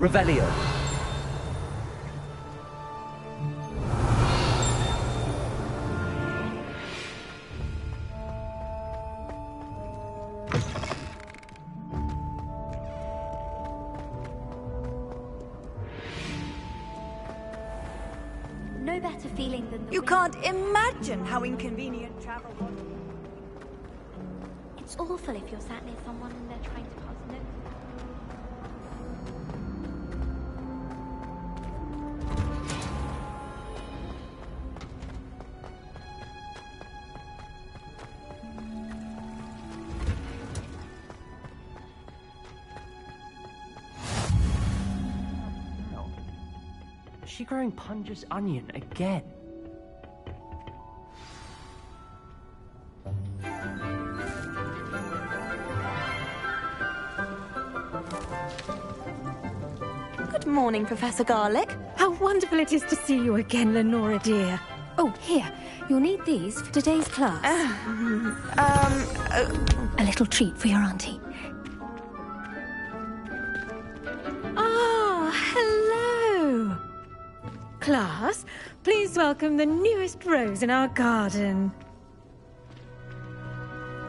Revelio. No better feeling than You can't imagine how inconvenient travel was. It's awful if you're sat near someone and they're trying to pass notes. Is she growing Punja's onion again? Good morning, Professor Garlic. How wonderful it is to see you again, Lenora dear. Oh, here. You'll need these for today's class. A little treat for your auntie. Ah, hello. Class, please welcome the newest rose in our garden.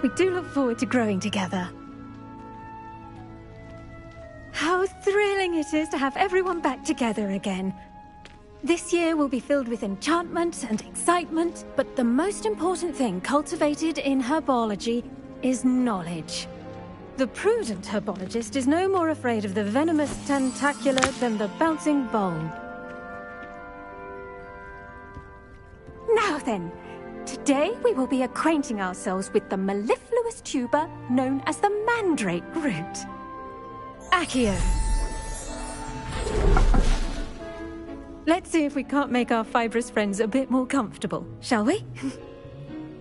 We do look forward to growing together. How thrilling it is to have everyone back together again. This year will be filled with enchantment and excitement, but the most important thing cultivated in herbology is knowledge. The prudent herbologist is no more afraid of the venomous tentacula than the bouncing bulb. Now then, today we will be acquainting ourselves with the mellifluous tuber known as the mandrake root. Accio. Let's see if we can't make our fibrous friends a bit more comfortable, shall we?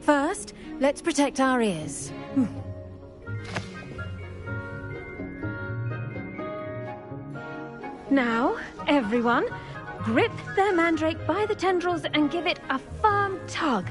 First, let's protect our ears. Now, everyone, grip their mandrake by the tendrils and give it a firm tug.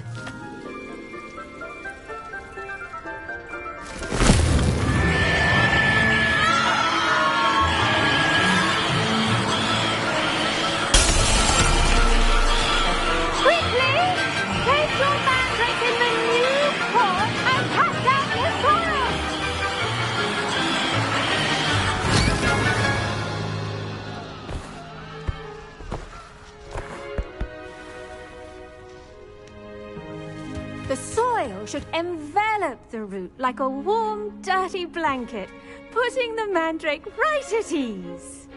The soil should envelop the root like a warm, dirty blanket, putting the mandrake right at ease.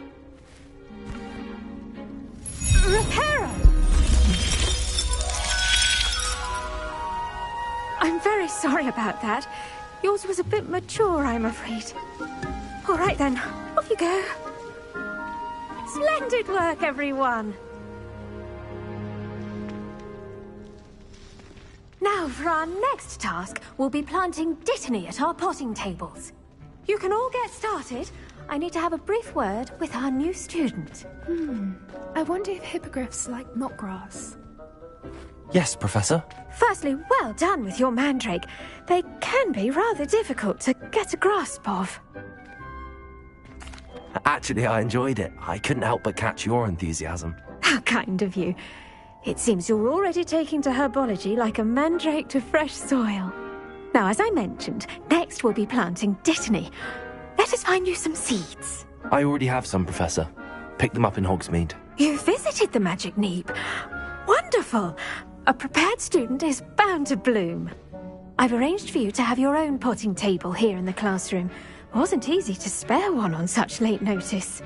Reparo! I'm very sorry about that. Yours was a bit mature, I'm afraid. All right then, off you go. Splendid work, everyone. Now, for our next task, we'll be planting dittany at our potting tables. You can all get started. I need to have a brief word with our new student. I wonder if hippogriffs like knotgrass. Yes, Professor. Firstly, well done with your mandrake. They can be rather difficult to get a grasp of. Actually, I enjoyed it. I couldn't help but catch your enthusiasm. How kind of you. It seems you're already taking to herbology like a mandrake to fresh soil. Now, as I mentioned, next we'll be planting dittany. Let us find you some seeds. I already have some, Professor. Picked them up in Hogsmeade. You visited the Magic Neep. Wonderful. A prepared student is bound to bloom. I've arranged for you to have your own potting table here in the classroom. Wasn't easy to spare one on such late notice.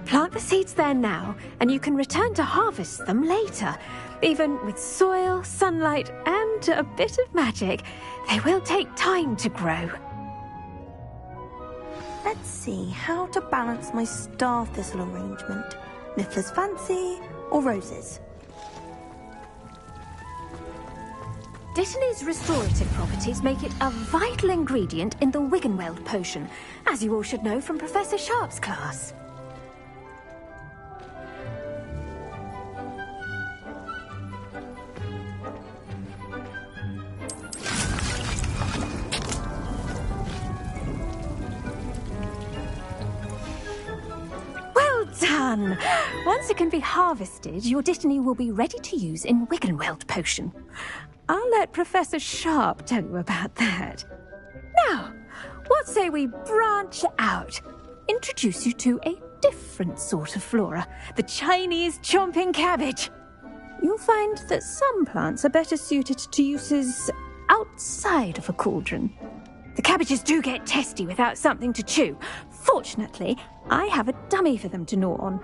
Plant the seeds there now, and you can return to harvest them later. Even with soil, sunlight, and a bit of magic, they will take time to grow. Let's see how to balance my star thistle arrangement. Niffler's fancy or roses? Dittany's restorative properties make it a vital ingredient in the Wiggenweld potion, as you all should know from Professor Sharp's class. Well fun. Once it can be harvested, your Dittany will be ready to use in Wiggenweld potion. I'll let Professor Sharp tell you about that. Now, what say we branch out? Introduce you to a different sort of flora, the Chinese chomping cabbage. You'll find that some plants are better suited to uses outside of a cauldron. The cabbages do get testy without something to chew. Fortunately, I have a dummy for them to gnaw on.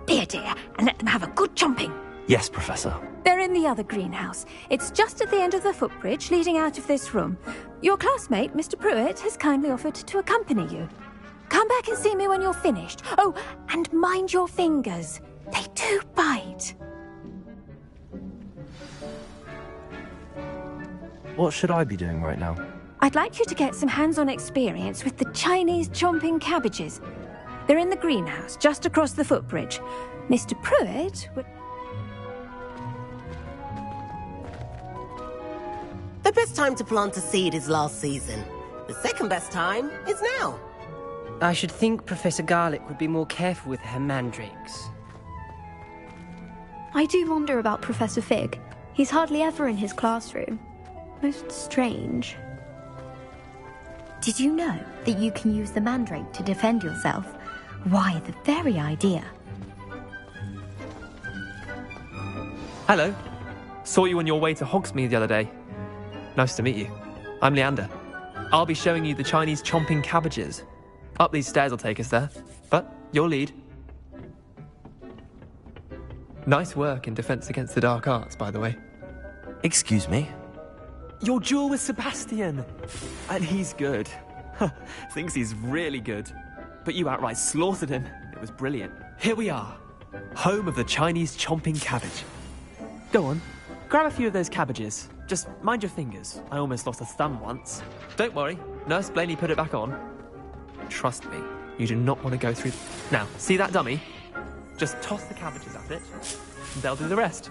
Be a dear and let them have a good chomping. Yes, Professor. They're in the other greenhouse. It's just at the end of the footbridge leading out of this room. Your classmate, Mr. Pruitt, has kindly offered to accompany you. Come back and see me when you're finished. Oh, and mind your fingers. They do bite. What should I be doing right now? I'd like you to get some hands-on experience with the Chinese chomping cabbages. They're in the greenhouse, just across the footbridge. Mr. Pruitt would... The best time to plant a seed is last season. The second best time is now. I should think Professor Garlick would be more careful with her mandrakes. I do wonder about Professor Fig. He's hardly ever in his classroom. Most strange. Did you know that you can use the mandrake to defend yourself? Why, the very idea. Hello. Saw you on your way to Hogsmeade the other day. Nice to meet you. I'm Leander. I'll be showing you the Chinese chomping cabbages. Up these stairs will take us there, but you'll lead. Nice work in Defense Against the Dark Arts, by the way. Excuse me? Your duel with Sebastian! And he's good. Thinks he's really good. But you outright slaughtered him. It was brilliant. Here we are. Home of the Chinese chomping cabbage. Go on, grab a few of those cabbages. Just mind your fingers. I almost lost a thumb once. Don't worry, Nurse Blaney put it back on. Trust me, you do not want to go through... Now, see that dummy? Just toss the cabbages at it, and they'll do the rest.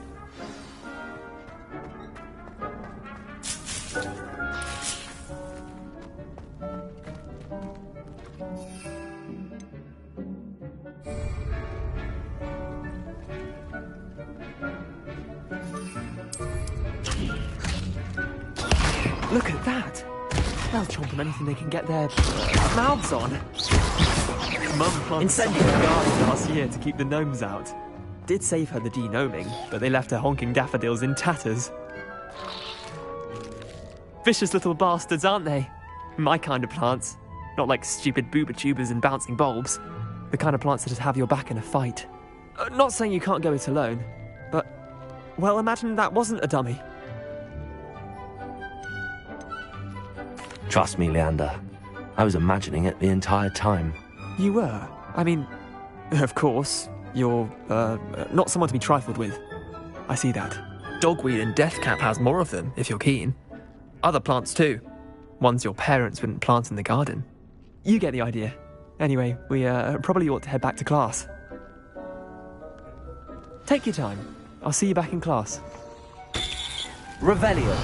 Look at that! They'll chomp on anything they can get their mouths on. Mum planted something in the garden last year to keep the gnomes out. Did save her the de-gnoming, but they left her honking daffodils in tatters. Vicious little bastards, aren't they? My kind of plants. Not like stupid booba tubers and bouncing bulbs. The kind of plants that just have your back in a fight. Not saying you can't go it alone, but... Well, imagine that wasn't a dummy. Trust me, Leander. I was imagining it the entire time. You were? I mean, of course, you're, not someone to be trifled with. I see that. Dogweed and deathcap has more of them, if you're keen. Other plants too. Ones your parents wouldn't plant in the garden. You get the idea. Anyway, we, probably ought to head back to class. Take your time. I'll see you back in class. Revelio.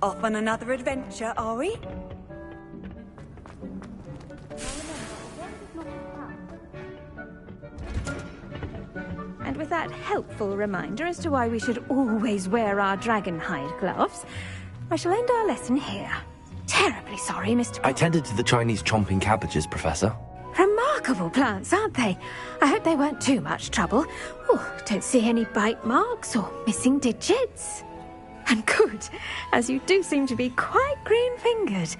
Off on another adventure, are we? And with that helpful reminder as to why we should always wear our dragon hide gloves, I shall end our lesson here. Terribly sorry, Mr. I tended to the Chinese chomping cabbages, Professor. Remarkable plants, aren't they? I hope they weren't too much trouble. Oh, don't see any bite marks or missing digits. And good, as you do seem to be quite green-fingered.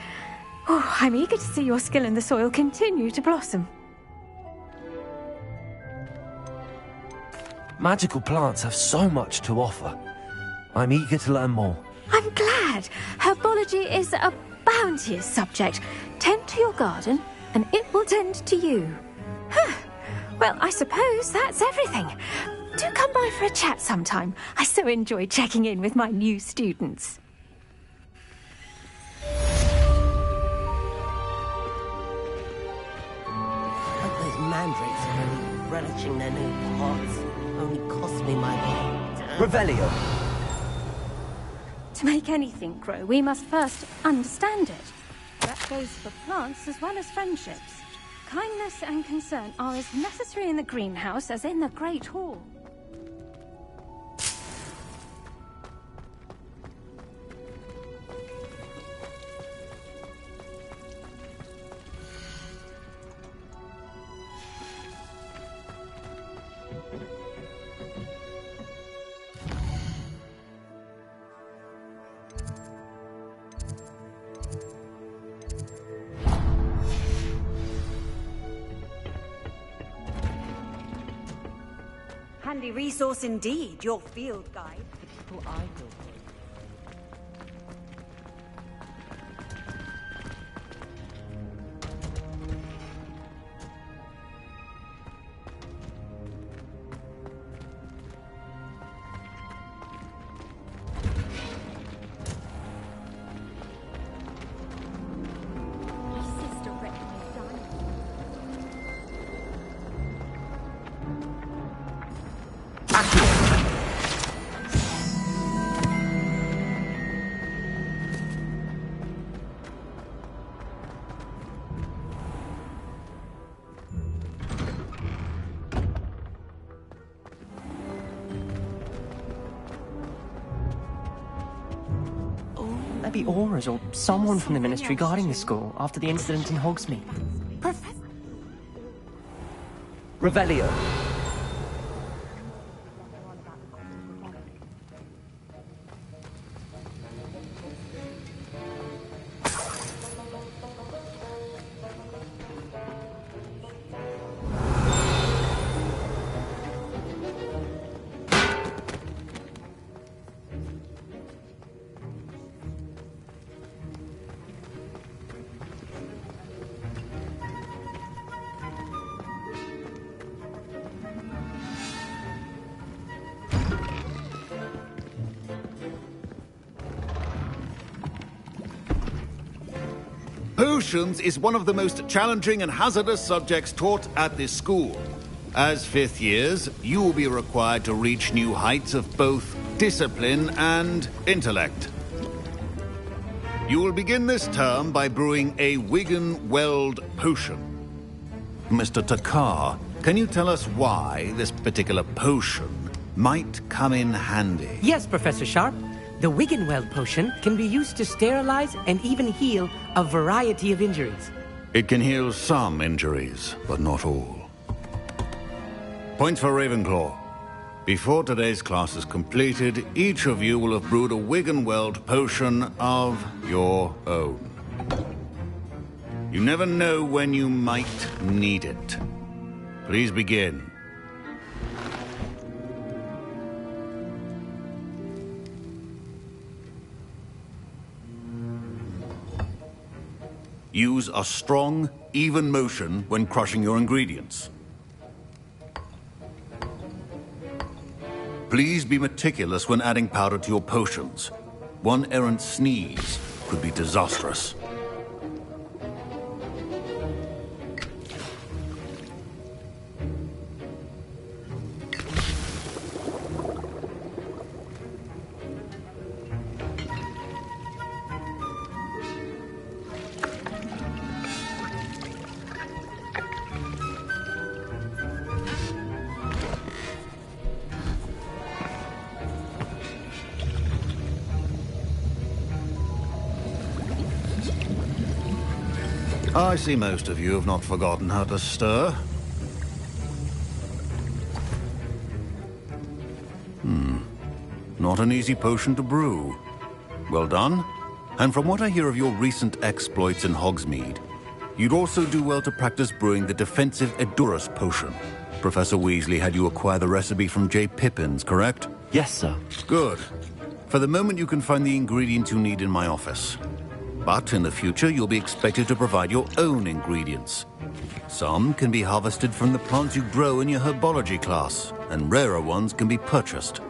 Oh, I'm eager to see your skill in the soil continue to blossom. Magical plants have so much to offer. I'm eager to learn more. I'm glad. Herbology is a bounteous subject. Tend to your garden, and it will tend to you. Huh. Well, I suppose that's everything. Do come by for a chat sometime. I so enjoy checking in with my new students. Hope those mandrakes are really relishing their new pots. Only cost me my Revelio. To make anything grow, we must first understand it. That goes for plants as well as friendships. Kindness and concern are as necessary in the greenhouse as in the Great Hall. Handy resource indeed, your field guide. people I go Maybe Auras or someone from the Ministry guarding the school after the incident in Hogsmeade. Revelio. Potions is one of the most challenging and hazardous subjects taught at this school. As fifth years, you will be required to reach new heights of both discipline and intellect. You will begin this term by brewing a Wigan-Weld potion. Mr. Takar, can you tell us why this particular potion might come in handy? Yes, Professor Sharp. The Wiggenweld potion can be used to sterilize and even heal a variety of injuries. It can heal some injuries, but not all. Points for Ravenclaw. Before today's class is completed, each of you will have brewed a Wiggenweld potion of your own. You never know when you might need it. Please begin. Use a strong, even motion when crushing your ingredients. Please be meticulous when adding powder to your potions. One errant sneeze could be disastrous. I see most of you have not forgotten how to stir. Not an easy potion to brew. Well done. And from what I hear of your recent exploits in Hogsmeade, you'd also do well to practice brewing the defensive Edurus potion. Professor Weasley had you acquire the recipe from J. Pippins, correct? Yes, sir. Good. For the moment, you can find the ingredients you need in my office. But in the future, you'll be expected to provide your own ingredients. Some can be harvested from the plants you grow in your herbology class, and rarer ones can be purchased.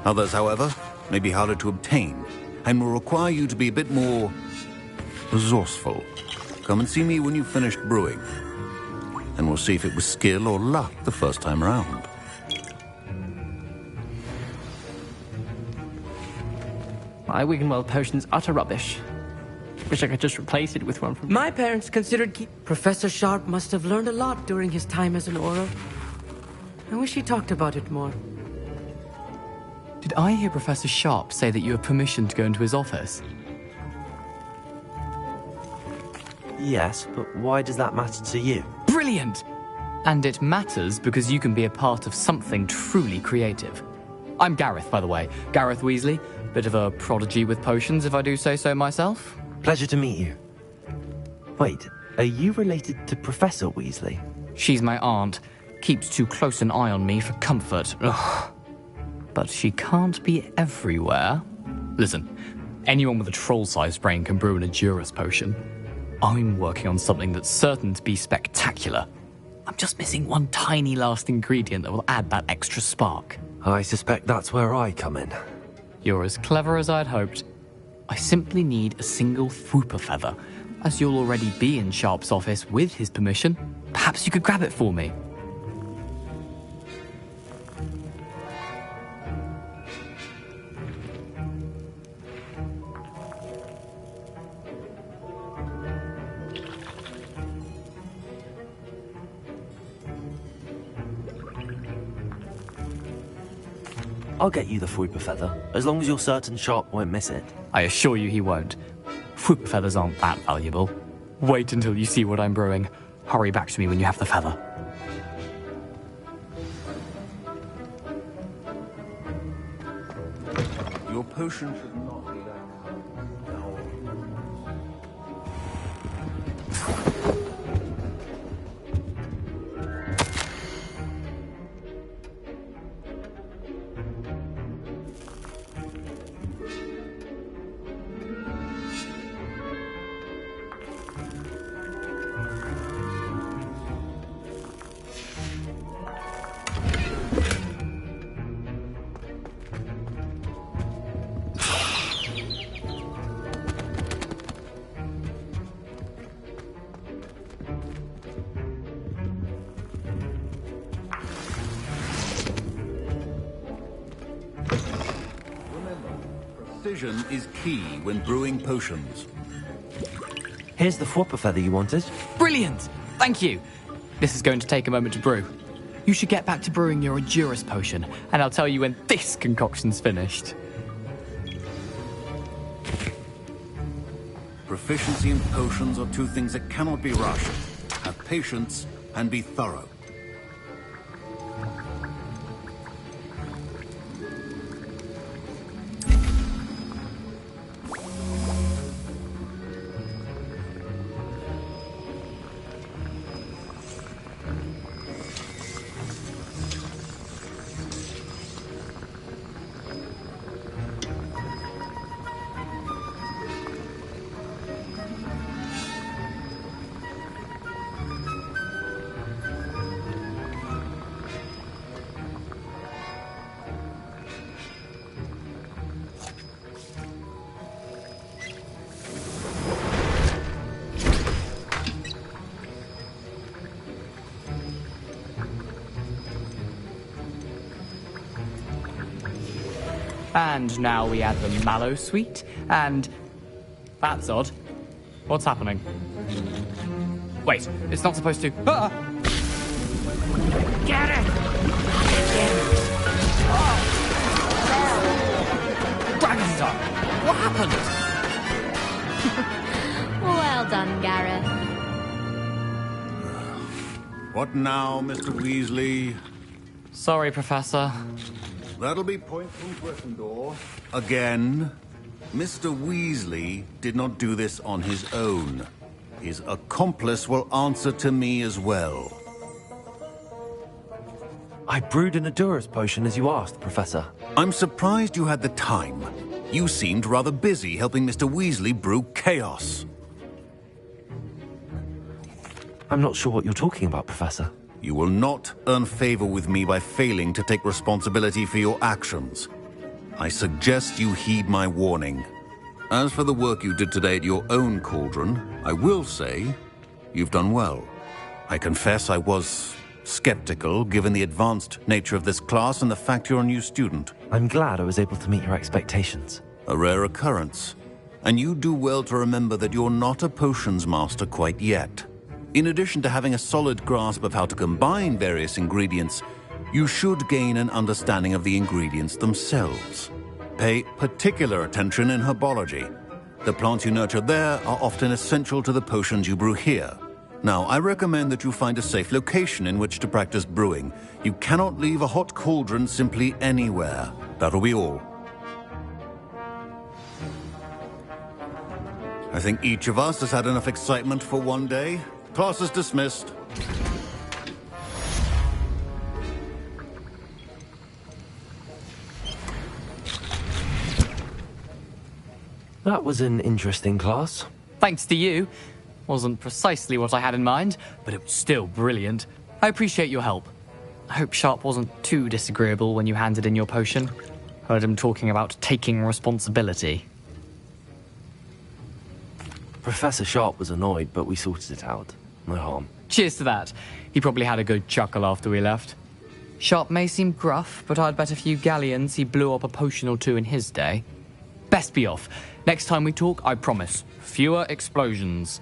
Others, however, may be harder to obtain, and will require you to be a bit more resourceful. Come and see me when you've finished brewing, and we'll see if it was skill or luck the first time round. My Wiggenweld potion's utter rubbish. Wish I could just replace it with one from... My parents considered Professor Sharp must have learned a lot during his time as an Auror. I wish he talked about it more. Did I hear Professor Sharp say that you have permission to go into his office? Yes, but why does that matter to you? Brilliant! And it matters because you can be a part of something truly creative. I'm Gareth, by the way. Gareth Weasley. Bit of a prodigy with potions, if I do say so myself. Pleasure to meet you. Wait, are you related to Professor Weasley? She's my aunt. Keeps too close an eye on me for comfort. Ugh. But she can't be everywhere. Listen, anyone with a troll-sized brain can brew an Edurus potion. I'm working on something that's certain to be spectacular. I'm just missing one tiny last ingredient that will add that extra spark. I suspect that's where I come in. You're as clever as I'd hoped. I simply need a single Fwooper feather. As you'll already be in Sharp's office with his permission, perhaps you could grab it for me. I'll get you the Fwooper feather, as long as you're certain Sharp won't miss it. I assure you he won't. Fwooper feathers aren't that valuable. Wait until you see what I'm brewing. Hurry back to me when you have the feather. Your potion should not be that color. Precision is key when brewing potions. Here's the Fwooper feather you wanted. Brilliant! Thank you! This is going to take a moment to brew. You should get back to brewing your Edurus potion, and I'll tell you when this concoction's finished. Proficiency in potions are two things that cannot be rushed. Have patience and be thorough. And now we add the mallow sweet, and... That's odd. What's happening? Wait, it's not supposed to... Ah! Get it! Dragon's Tongue! What happened? Well done, Gareth. What now, Mr. Weasley? Sorry, Professor. That'll be point from Gryffindor. Again. Mr. Weasley did not do this on his own. His accomplice will answer to me as well. I brewed an Edurus potion as you asked, Professor. I'm surprised you had the time. You seemed rather busy helping Mr. Weasley brew chaos. I'm not sure what you're talking about, Professor. You will not earn favor with me by failing to take responsibility for your actions. I suggest you heed my warning. As for the work you did today at your own cauldron, I will say you've done well. I confess I was skeptical, given the advanced nature of this class and the fact you're a new student. I'm glad I was able to meet your expectations. A rare occurrence. And you do well to remember that you're not a potions master quite yet. In addition to having a solid grasp of how to combine various ingredients, you should gain an understanding of the ingredients themselves. Pay particular attention in herbology. The plants you nurture there are often essential to the potions you brew here. Now, I recommend that you find a safe location in which to practice brewing. You cannot leave a hot cauldron simply anywhere. That'll be all. I think each of us has had enough excitement for one day. Class is dismissed. That was an interesting class. Thanks to you. Wasn't precisely what I had in mind, but it was still brilliant. I appreciate your help. I hope Sharp wasn't too disagreeable when you handed in your potion. Heard him talking about taking responsibility. Professor Sharp was annoyed, but we sorted it out. No harm. Cheers to that. He probably had a good chuckle after we left. Sharp may seem gruff, but I'd bet a few galleons he blew up a potion or two in his day. Best be off. Next time we talk, I promise, fewer explosions.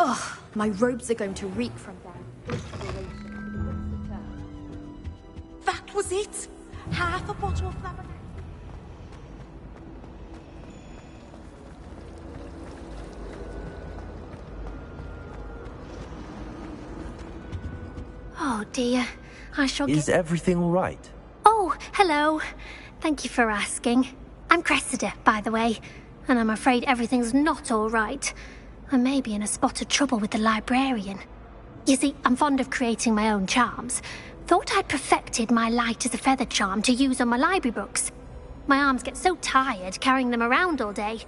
Ugh, my robes are going to reek from them. That was it? Half a bottle of lavender. Oh dear, I shall Is everything all right? Oh, hello. Thank you for asking. I'm Cressida, by the way, and I'm afraid everything's not all right. I may be in a spot of trouble with the librarian. You see, I'm fond of creating my own charms. Thought I'd perfected my light as a feather charm to use on my library books. My arms get so tired carrying them around all day.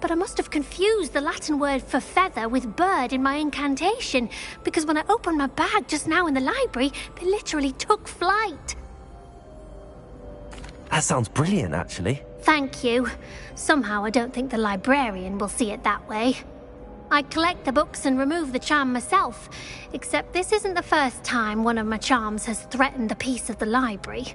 But I must have confused the Latin word for feather with bird in my incantation, because when I opened my bag just now in the library, they literally took flight. That sounds brilliant, actually. Thank you. Somehow I don't think the librarian will see it that way. I collect the books and remove the charm myself, except this isn't the first time one of my charms has threatened a piece of the library.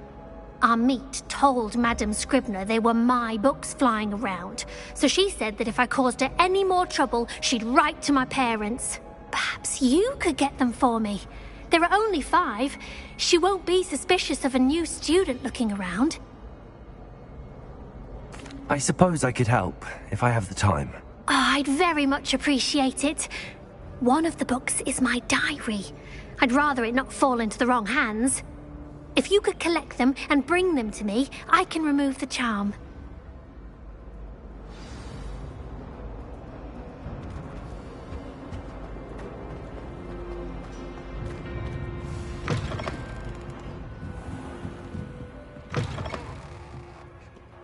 Our meet told Madame Scribner they were my books flying around, so she said that if I caused her any more trouble, she'd write to my parents. Perhaps you could get them for me. There are only 5. She won't be suspicious of a new student looking around. I suppose I could help, if I have the time. Oh, I'd very much appreciate it. One of the books is my diary. I'd rather it not fall into the wrong hands. If you could collect them and bring them to me, I can remove the charm.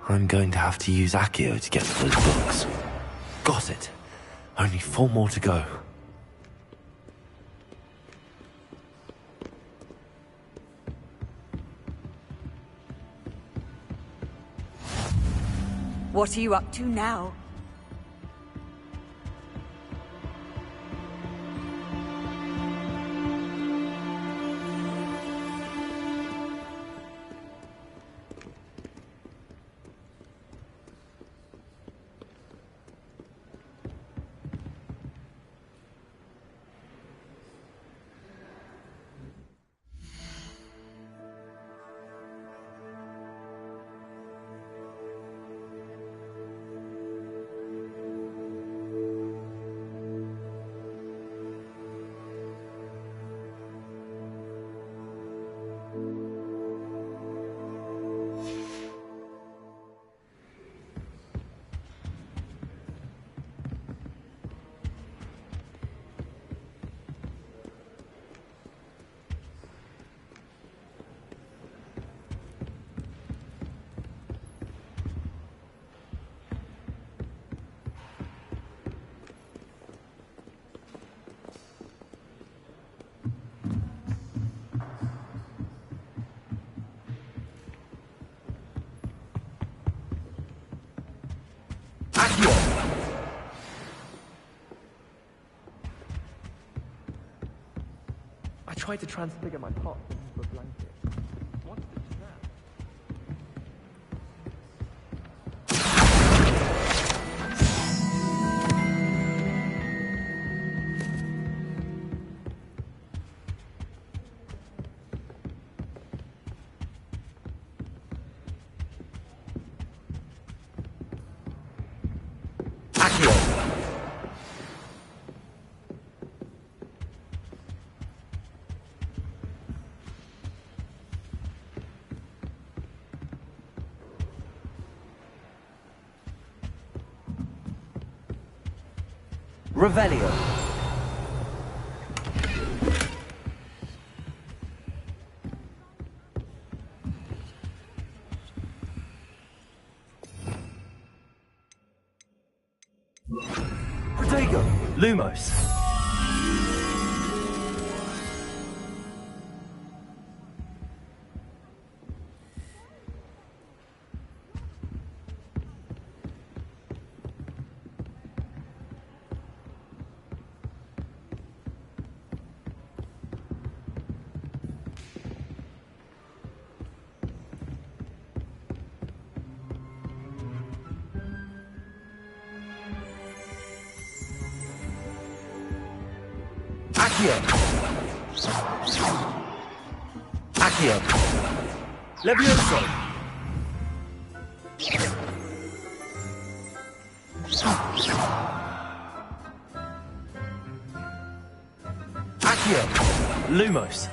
I'm going to have to use Accio to get to those books. Got it. Only 4 more to go. What are you up to now? I tried to transfigure my pot into a blanket. What did it do now? Revelio. Protego. Lumos. Accio. Levioso. Accio. Lumos.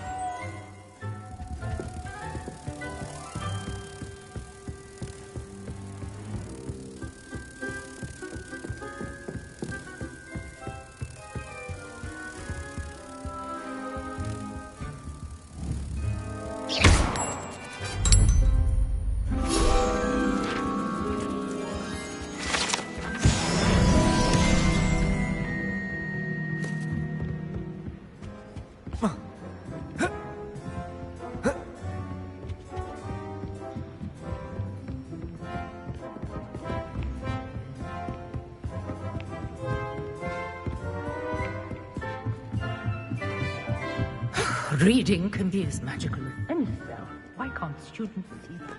Reading can be as magical as any spell. Why can't students see that?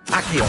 Accio.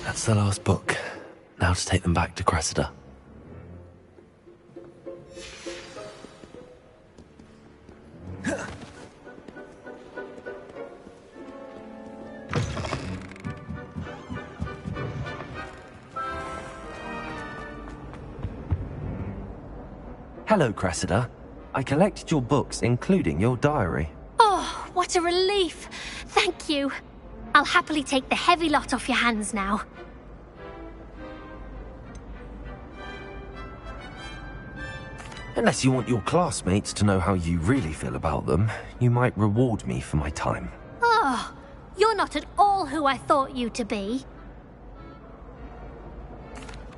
That's the last book. Now to take them back to Cressida. Hello, Cressida. I collected your books, including your diary. Oh, what a relief. Thank you. I'll happily take the heavy lot off your hands now. Unless you want your classmates to know how you really feel about them, you might reward me for my time. Oh, you're not at all who I thought you to be.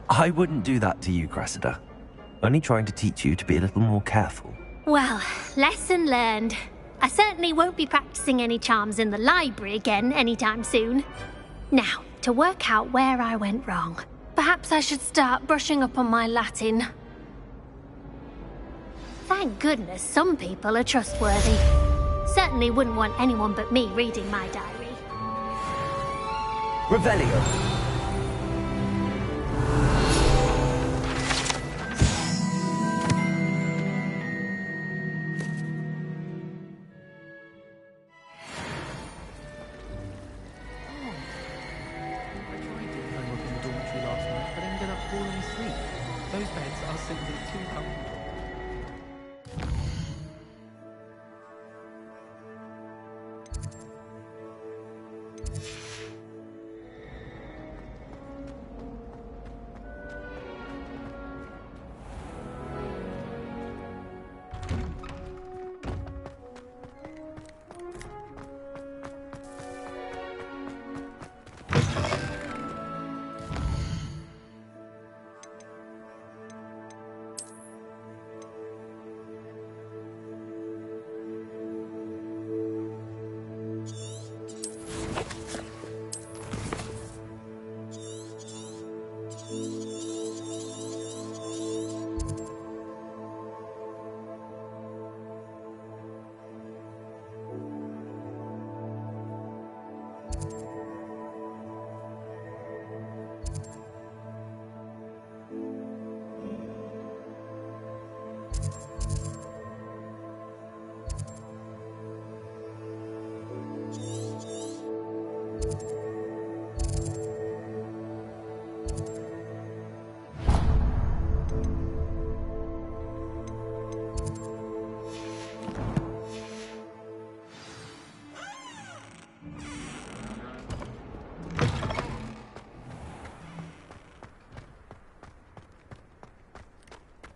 I wouldn't do that to you, Cressida. Only trying to teach you to be a little more careful. Well, lesson learned. I certainly won't be practicing any charms in the library again anytime soon. Now, to work out where I went wrong. Perhaps I should start brushing up on my Latin. Thank goodness some people are trustworthy. Certainly wouldn't want anyone but me reading my diary. Revelio.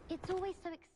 It's always so exciting.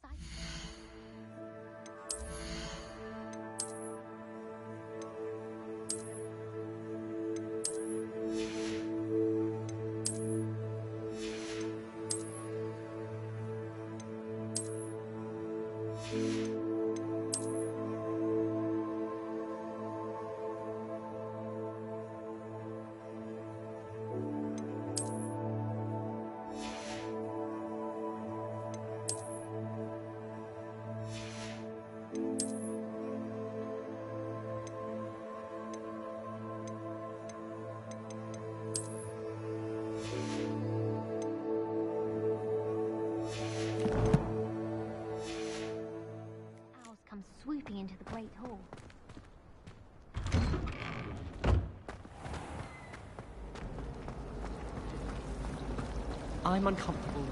Swooping into the Great Hall. I'm uncomfortable.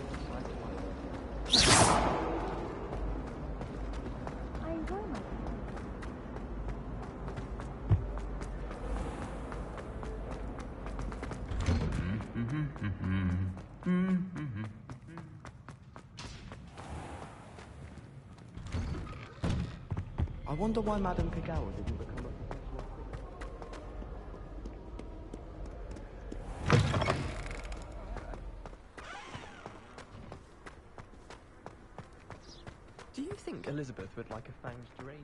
I enjoy my I wonder why Madame Kagawa didn't become Do you think Elizabeth would like a fanged geranium?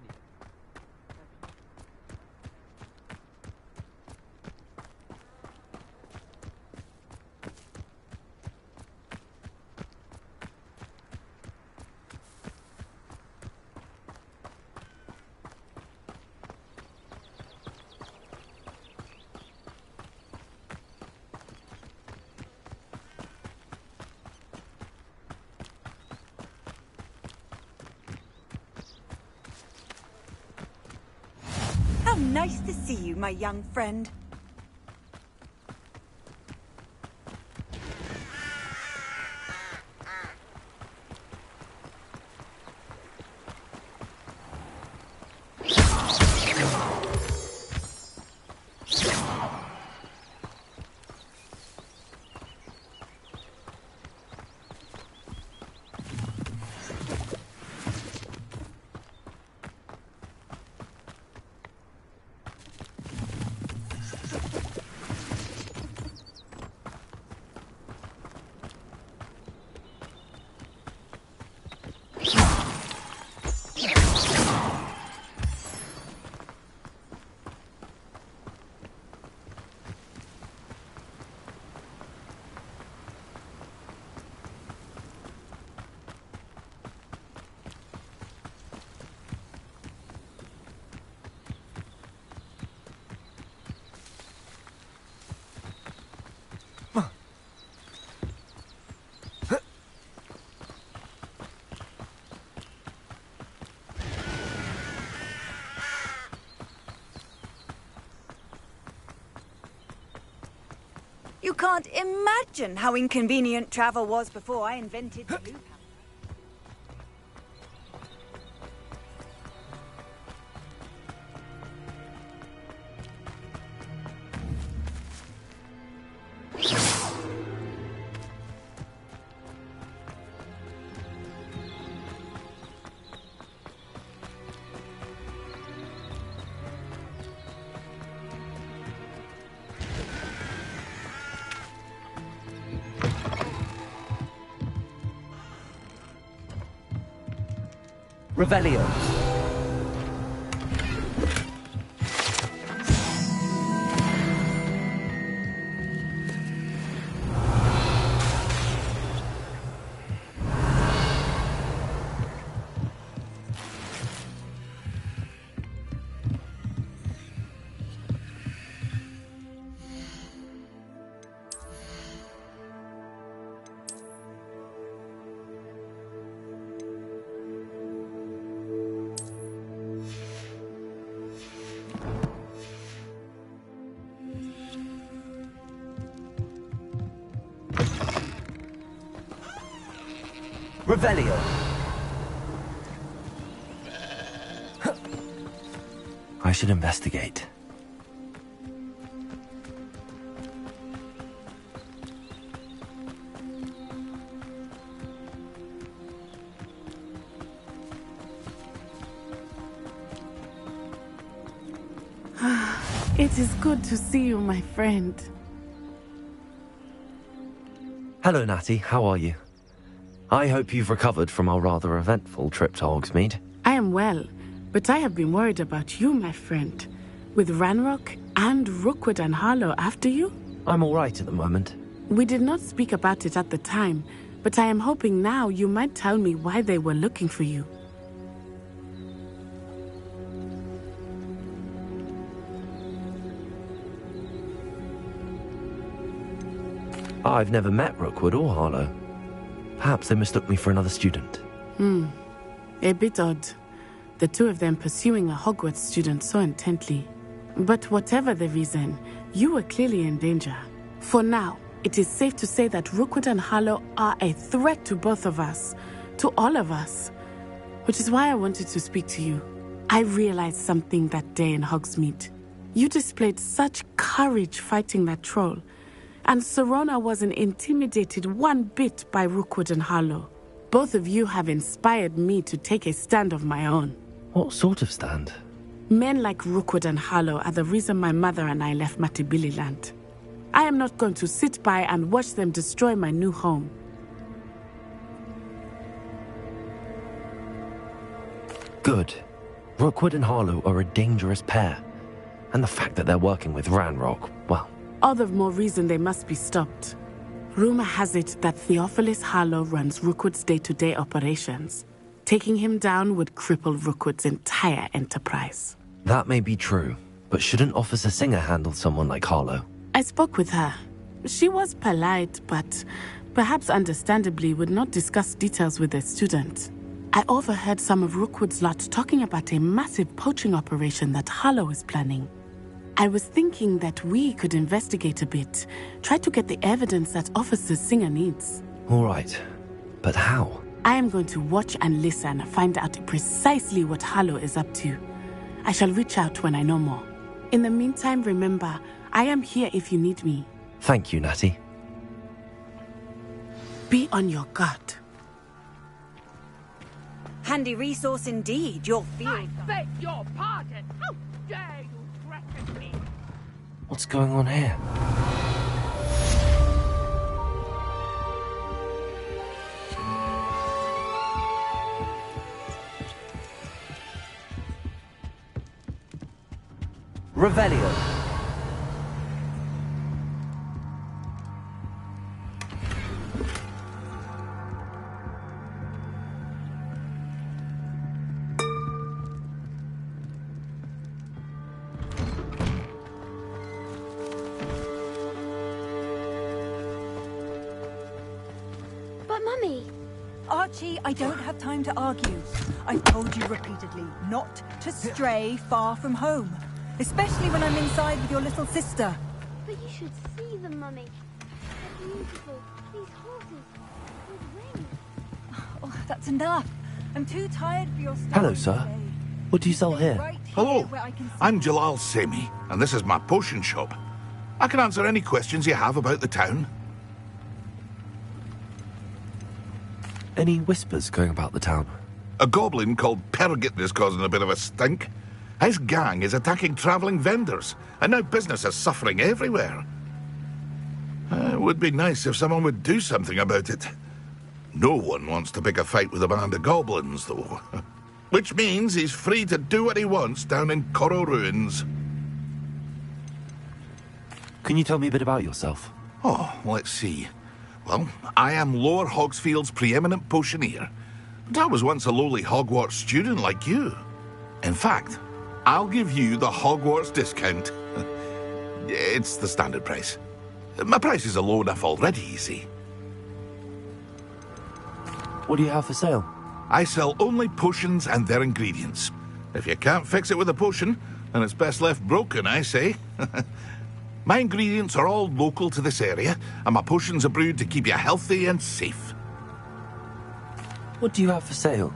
How nice to see you, my young friend. You can't imagine how inconvenient travel was before I invented the loop. Revelio. Revelio. I should investigate. It is good to see you, my friend. Hello, Natty. How are you? I hope you've recovered from our rather eventful trip to Hogsmeade. I am well, but I have been worried about you, my friend. With Ranrock and Rookwood and Harlow after you? I'm all right at the moment. We did not speak about it at the time, but I am hoping now you might tell me why they were looking for you. I've never met Rookwood or Harlow. Perhaps they mistook me for another student. A bit odd. The two of them pursuing a Hogwarts student so intently. But whatever the reason, you were clearly in danger. For now, it is safe to say that Rookwood and Harlow are a threat to both of us. To all of us. Which is why I wanted to speak to you. I realized something that day in Hogsmeade. You displayed such courage fighting that troll. And Serona wasn't intimidated one bit by Rookwood and Harlow. Both of you have inspired me to take a stand of my own. What sort of stand? Men like Rookwood and Harlow are the reason my mother and I left Matibili land. I am not going to sit by and watch them destroy my new home. Good. Rookwood and Harlow are a dangerous pair. And the fact that they're working with Ranrock, well... All the more reason they must be stopped. Rumor has it that Theophilus Harlow runs Rookwood's day-to-day operations. Taking him down would cripple Rookwood's entire enterprise. That may be true, but shouldn't Officer Singer handle someone like Harlow? I spoke with her. She was polite, but perhaps understandably would not discuss details with a student. I overheard some of Rookwood's lot talking about a massive poaching operation that Harlow is planning. I was thinking that we could investigate a bit, try to get the evidence that Officer Singer needs. All right, but how? I am going to watch and listen, find out precisely what Harlow is up to. I shall reach out when I know more. In the meantime, remember, I am here if you need me. Thank you, Natty. Be on your guard. Handy resource indeed, your field. I beg your pardon. How dare you threaten me? What's going on here? Revelio. But Mummy... Archie, I don't have time to argue. I've told you repeatedly not to stray far from home. Especially when I'm inside with your little sister. But you should see them, Mummy. They're beautiful. These horses with wings. Oh, that's enough. I'm too tired for your story. Hello, sir. What do you sell here? Hello, I'm Jalal Semi, and this is my potion shop. I can answer any questions you have about the town. Any whispers going about the town? A goblin called Pergit is causing a bit of a stink. His gang is attacking travelling vendors, and now business is suffering everywhere. It would be nice if someone would do something about it. No one wants to pick a fight with a band of goblins, though. Which means he's free to do what he wants down in Coral Ruins. Can you tell me a bit about yourself? Oh, let's see. Well, I am Lower Hogsfield's preeminent potioneer. But I was once a lowly Hogwarts student like you. In fact, I'll give you the Hogwarts discount. It's the standard price. My prices are low enough already, you see. What do you have for sale? I sell only potions and their ingredients. If you can't fix it with a potion, then it's best left broken, I say. My ingredients are all local to this area, and my potions are brewed to keep you healthy and safe. What do you have for sale?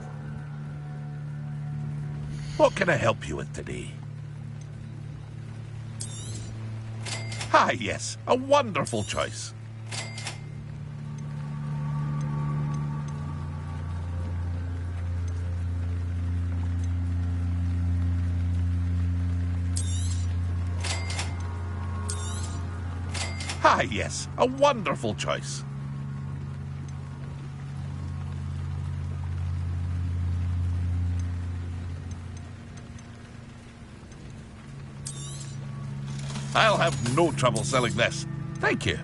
What can I help you with today? Ah, yes, a wonderful choice. Ah, yes, a wonderful choice. I'll have no trouble selling this. Thank you.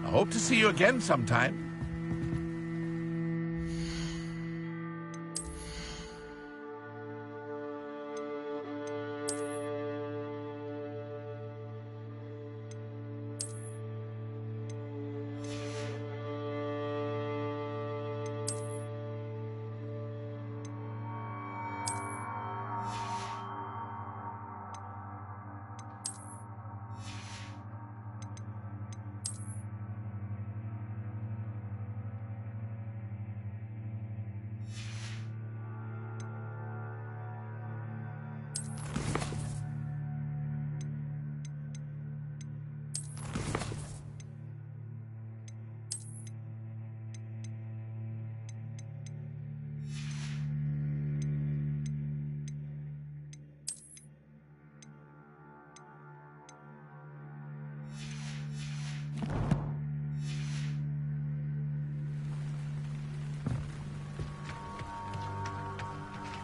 I hope to see you again sometime.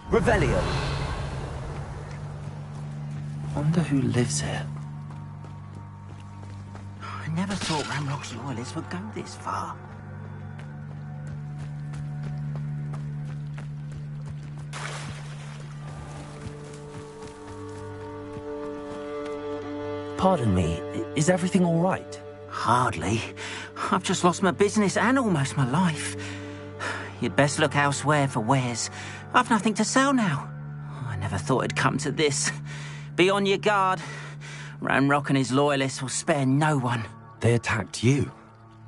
Revelio. Wonder who lives here. I never thought Ranrock's loyalists would go this far. Pardon me, is everything all right? Hardly. I've just lost my business and almost my life. You'd best look elsewhere for wares. I've nothing to sell now. I never thought it'd come to this. Be on your guard. Ranrock and his loyalists will spare no one. They attacked you?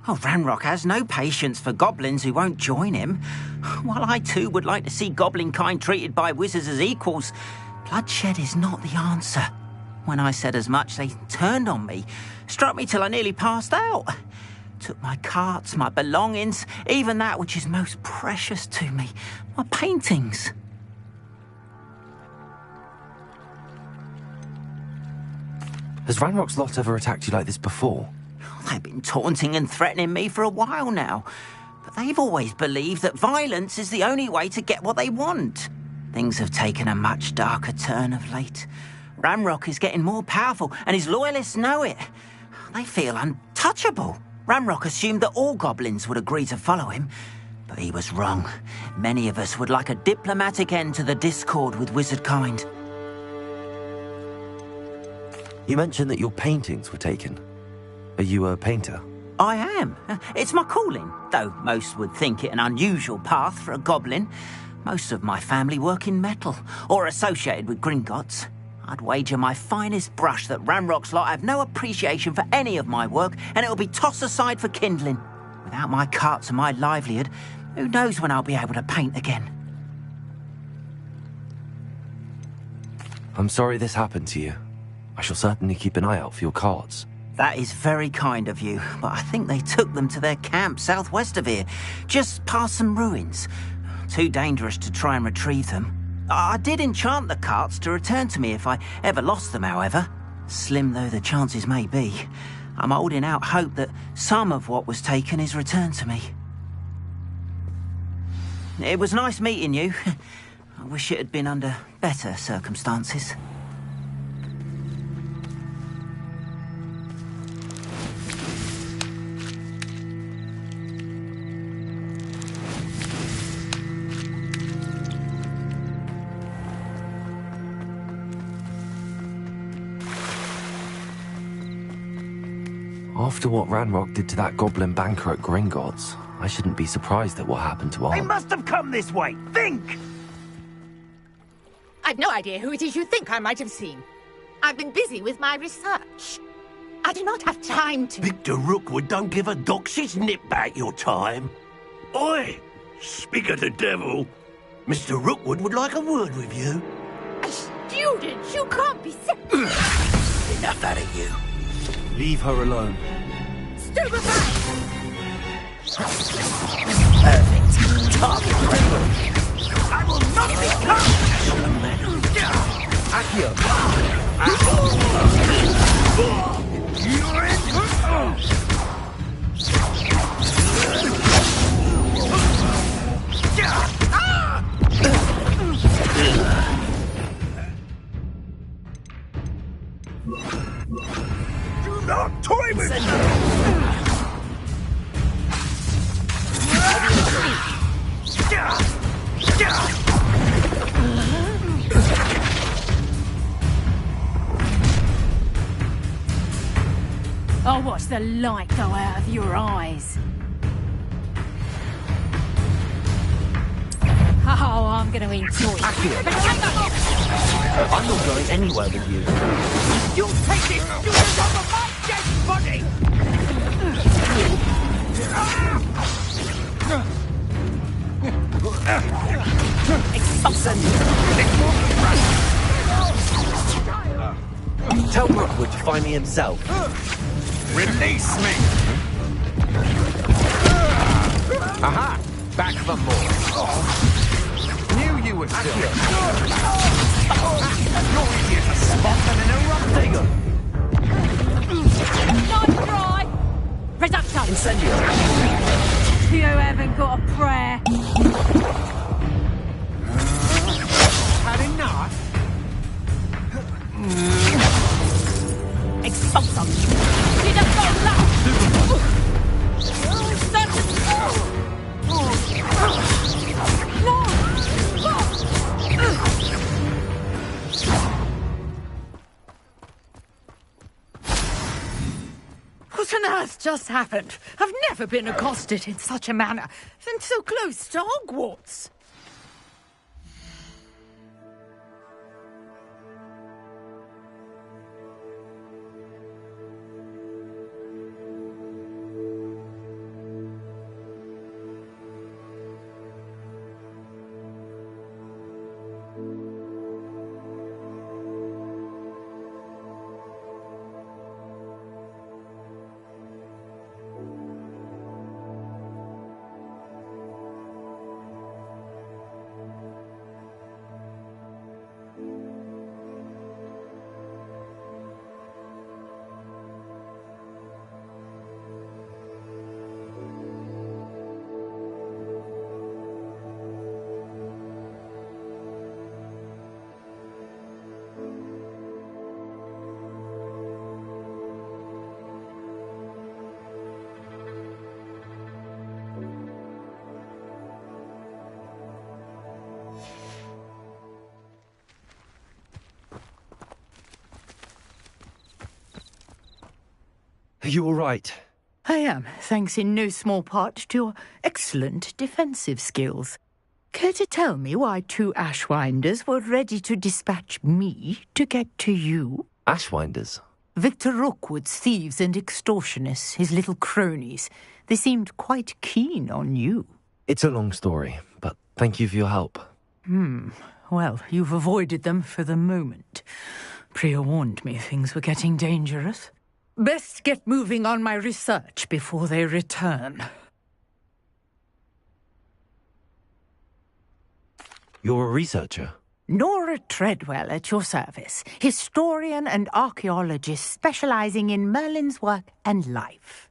Oh, Ranrock has no patience for goblins who won't join him. While I too would like to see goblin kind treated by wizards as equals, bloodshed is not the answer. When I said as much, they turned on me, struck me till I nearly passed out. Took my carts, my belongings, even that which is most precious to me, my paintings. Has Ranrock's lot ever attacked you like this before? They've been taunting and threatening me for a while now, but they've always believed that violence is the only way to get what they want. Things have taken a much darker turn of late. Ranrock is getting more powerful, and his loyalists know it. They feel untouchable. Ranrock assumed that all goblins would agree to follow him, but he was wrong. Many of us would like a diplomatic end to the discord with wizard kind. You mentioned that your paintings were taken. Are you a painter? I am. It's my calling, though most would think it an unusual path for a goblin. Most of my family work in metal, or associated with Gringotts. I'd wager my finest brush that Ranrock's lot have no appreciation for any of my work, and it'll be tossed aside for kindling. Without my carts and my livelihood, who knows when I'll be able to paint again? I'm sorry this happened to you. I shall certainly keep an eye out for your carts. That is very kind of you, but I think they took them to their camp southwest of here, just past some ruins. Too dangerous to try and retrieve them. I did enchant the carts to return to me if I ever lost them, however. Slim though the chances may be, I'm holding out hope that some of what was taken is returned to me. It was nice meeting you. I wish it had been under better circumstances. After what Ranrock did to that goblin banker at Gringotts, I shouldn't be surprised at what happened to our... They must have come this way! Think! I've no idea who it is you think I might have seen. I've been busy with my research. I do not have time to... Victor Rookwood don't give a doxy's nip back your time. Oi! Speak of the devil. Mr. Rookwood would like a word with you. A student? You can't be sick. Enough out of you. Leave her alone. Stupefy! Perfect. Target ready. I will not be caught! Accio! You're in! Do not toy with me! I'll watch the light go out of your eyes. Oh, I'm going to enjoy it. I'm not going anywhere with you. You'll take this student over my dead body! Tell Rookwood to find me himself. Release me! Aha! Back for more. Knew you would still. You're easier to spot than an erupting. Nice try! Reduction! Incendio! You haven't got a prayer. Expulso! Tira What on earth just happened? I've never been accosted in such a manner, and so close to Hogwarts. Are you all right? I am, thanks in no small part to your excellent defensive skills. Care to tell me why 2 Ashwinders were ready to dispatch me to get to you? Ashwinders? Victor Rookwood's thieves and extortionists, his little cronies. They seemed quite keen on you. It's a long story, but thank you for your help. Well, you've avoided them for the moment. Priya warned me things were getting dangerous. Best get moving on my research before they return. You're a researcher? Nora Treadwell at your service, historian and archaeologist specializing in Merlin's work and life.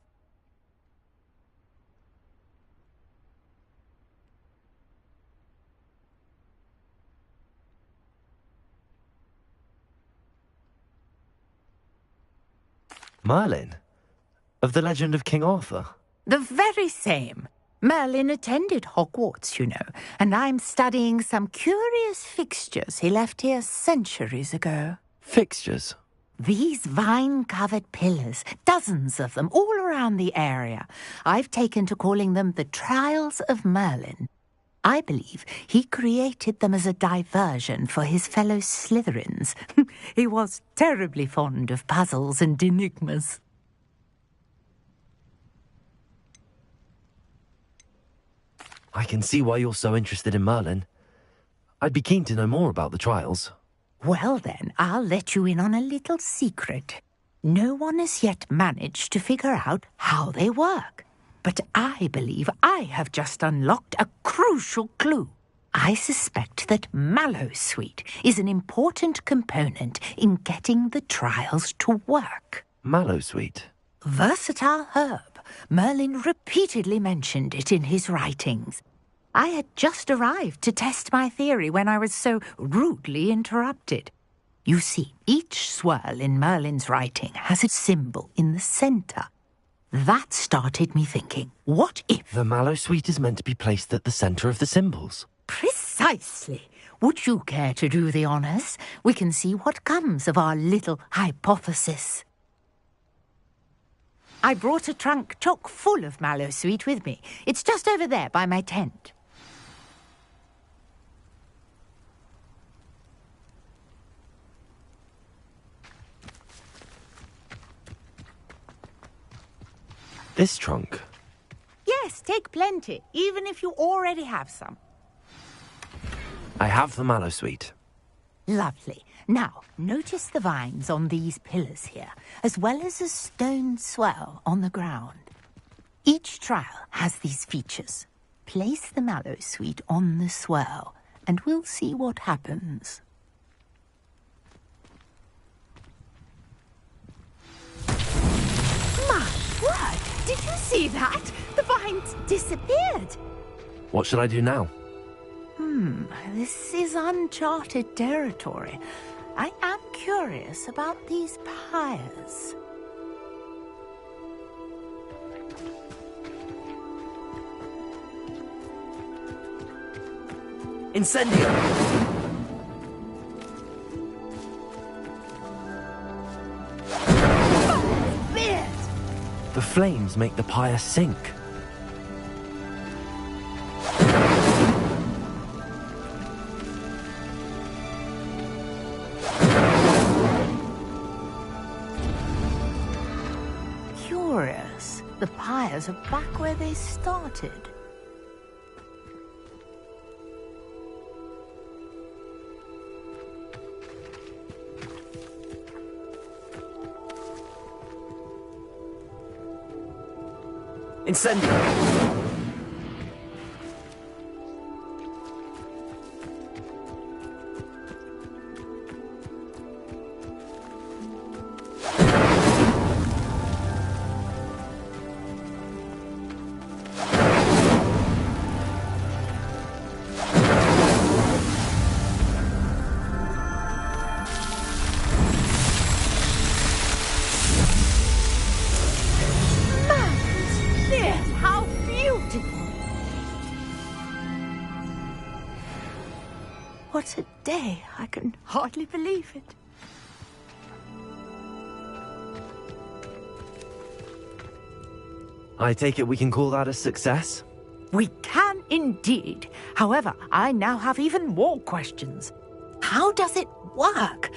Merlin? Of the legend of King Arthur? The very same. Merlin attended Hogwarts, you know, and I'm studying some curious fixtures he left here centuries ago. Fixtures? These vine-covered pillars, dozens of them, all around the area. I've taken to calling them the Trials of Merlin. I believe he created them as a diversion for his fellow Slytherins. He was terribly fond of puzzles and enigmas. I can see why you're so interested in Merlin. I'd be keen to know more about the trials. Well then, I'll let you in on a little secret. No one has yet managed to figure out how they work. But I believe I have just unlocked a crucial clue. I suspect that Mallowsweet is an important component in getting the trials to work. Mallowsweet? Versatile herb. Merlin repeatedly mentioned it in his writings. I had just arrived to test my theory when I was so rudely interrupted. You see, each swirl in Merlin's writing has a symbol in the centre. That started me thinking, what if... The Mallowsweet is meant to be placed at the centre of the symbols. Precisely. Would you care to do the honours? We can see what comes of our little hypothesis. I brought a trunk chock full of Mallowsweet with me. It's just over there by my tent. This trunk? Yes, take plenty, even if you already have some. I have the Mallowsweet. Lovely. Now, notice the vines on these pillars here, as well as a stone swell on the ground. Each trial has these features. Place the Mallowsweet on the swell, and we'll see what happens. My word! Did you see that? The vines disappeared. What should I do now? This is uncharted territory. I am curious about these pyres. Incendio! The flames make the pyre sink. Curious. The pyres are back where they started. Incendio! How beautiful! What a day! I can hardly believe it. I take it we can call that a success? We can indeed. However, I now have even more questions. How does it work?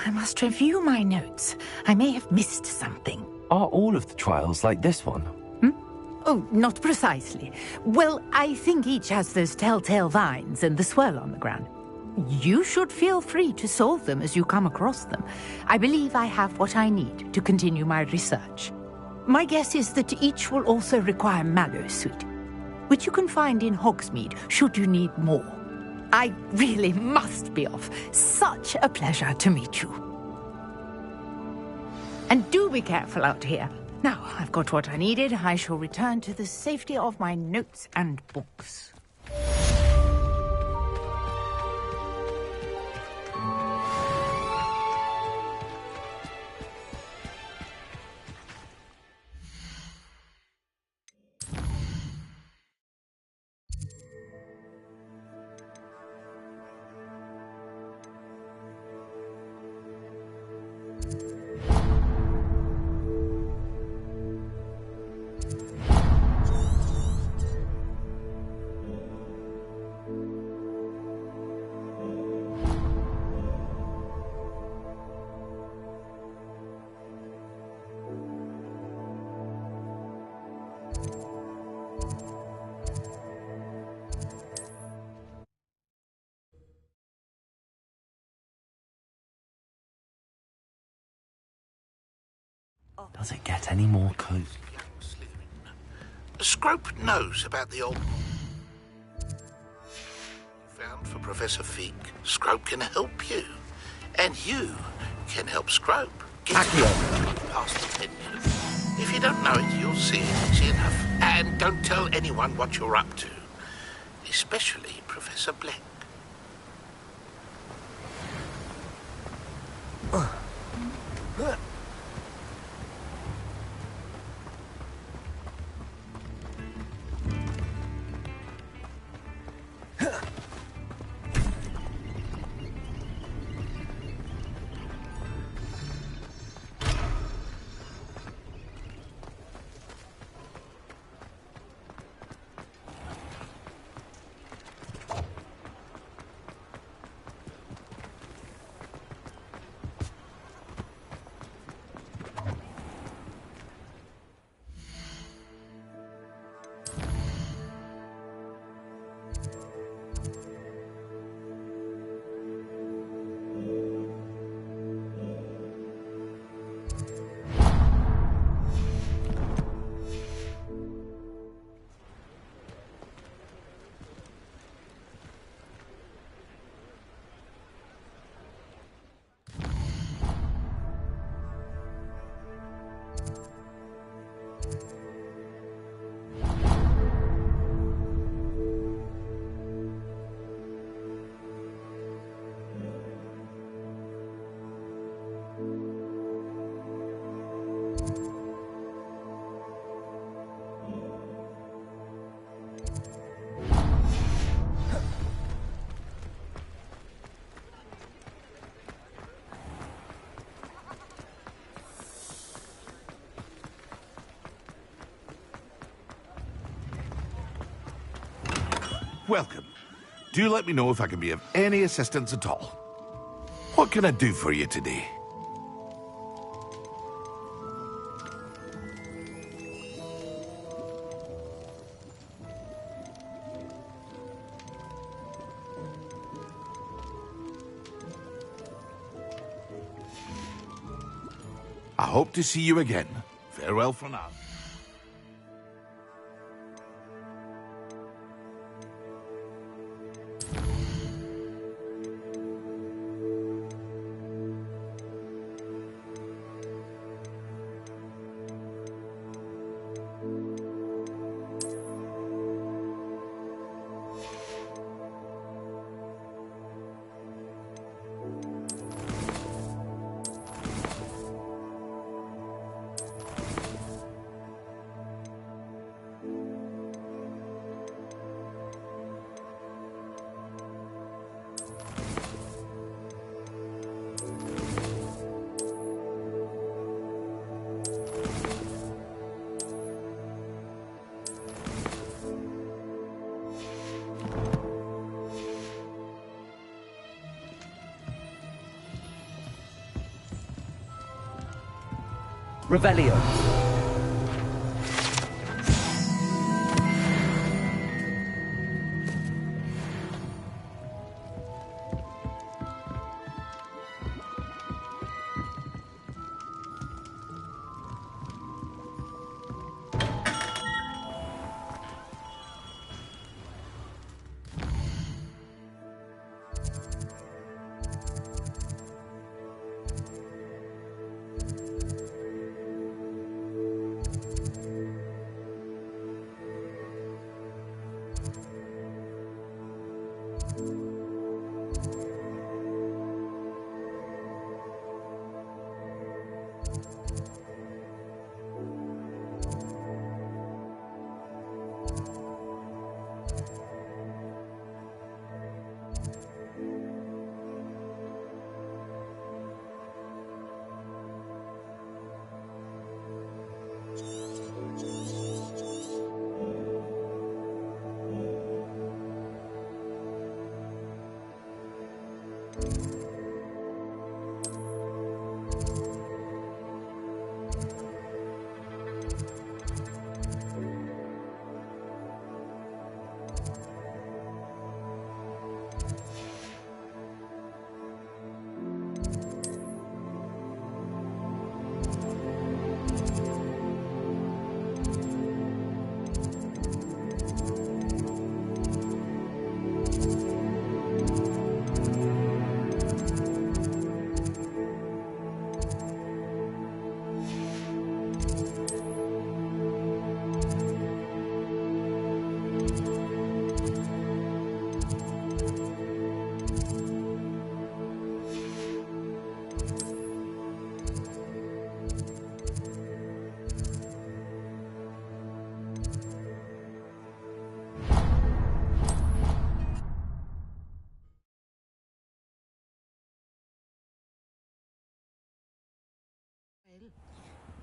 I must review my notes. I may have missed something. Are all of the trials like this one? Oh, not precisely. Well, I think each has those telltale vines and the swirl on the ground. You should feel free to solve them as you come across them. I believe I have what I need to continue my research. My guess is that each will also require mallow sweet, which you can find in Hogsmeade should you need more. I really must be off. Such a pleasure to meet you. And do be careful out here. Now, I've got what I needed. I shall return to the safety of my notes and books. Does it get any more cozy? Scrope knows about the old... found for Professor Fig. Scrope can help you. And you can help Scrope. Get past the 10 minutes. If you don't know it, you'll see it easy enough. And don't tell anyone what you're up to. Especially Professor Black. welcome. Do let me know if I can be of any assistance at all. What can I do for you today? I hope to see you again. Farewell for now. Revelio.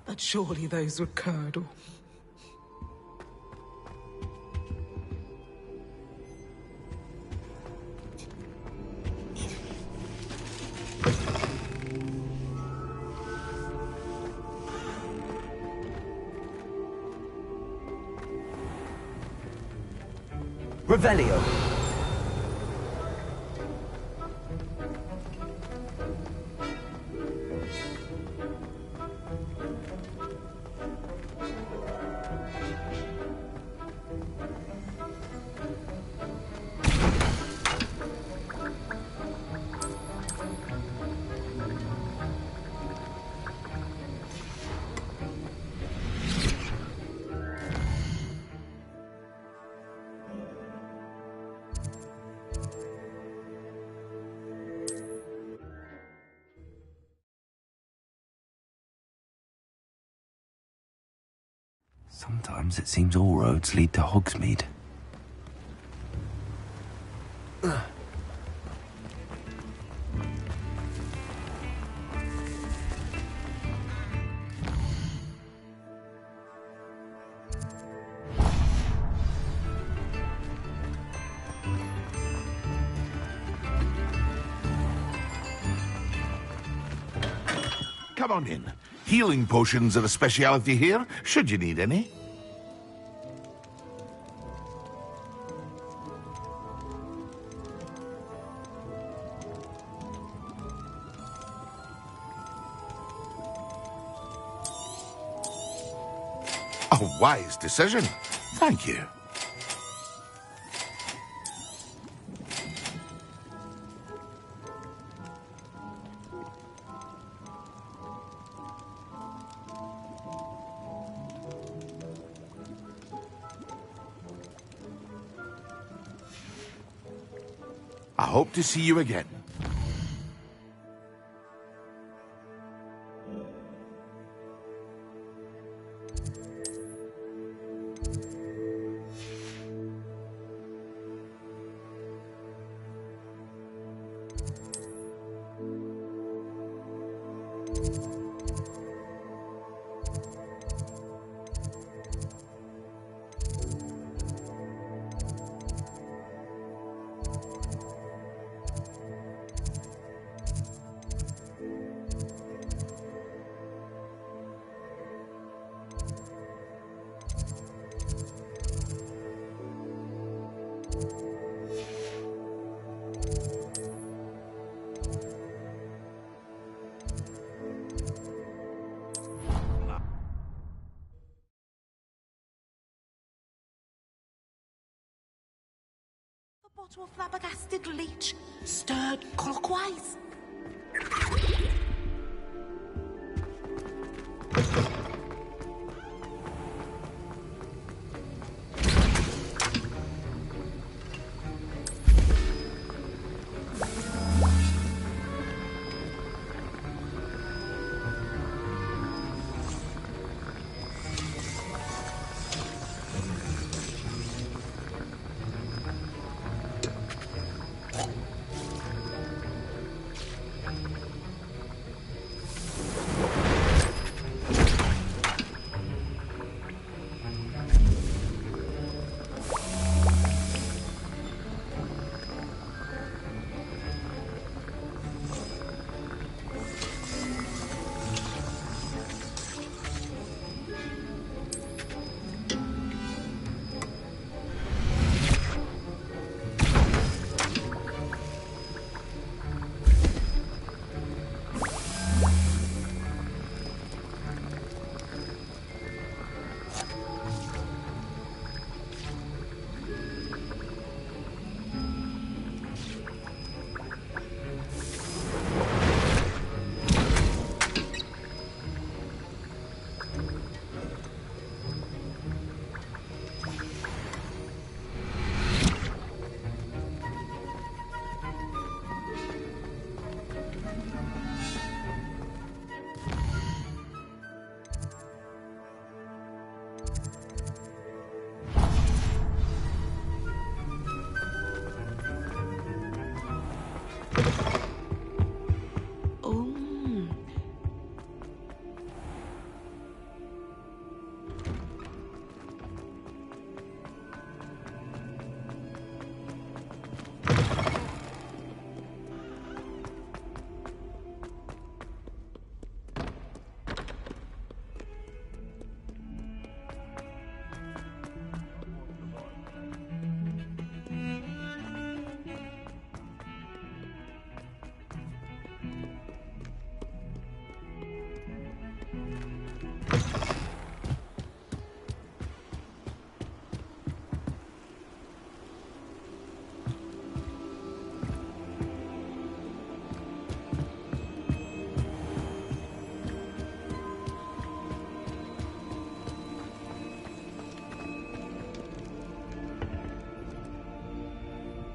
But surely those would curdle. Revelio. Sometimes it seems all roads lead to Hogsmeade. come on in. Healing potions are a speciality here, should you need any. A wise decision. Thank you. I hope to see you again. Bottle of flabbergasted leech, stirred clockwise.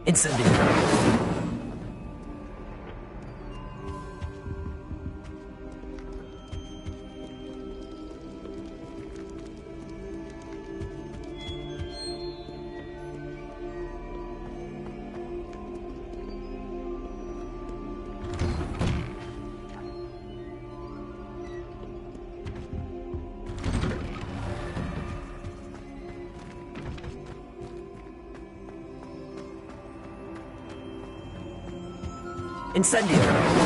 Incendiary. Incendiary.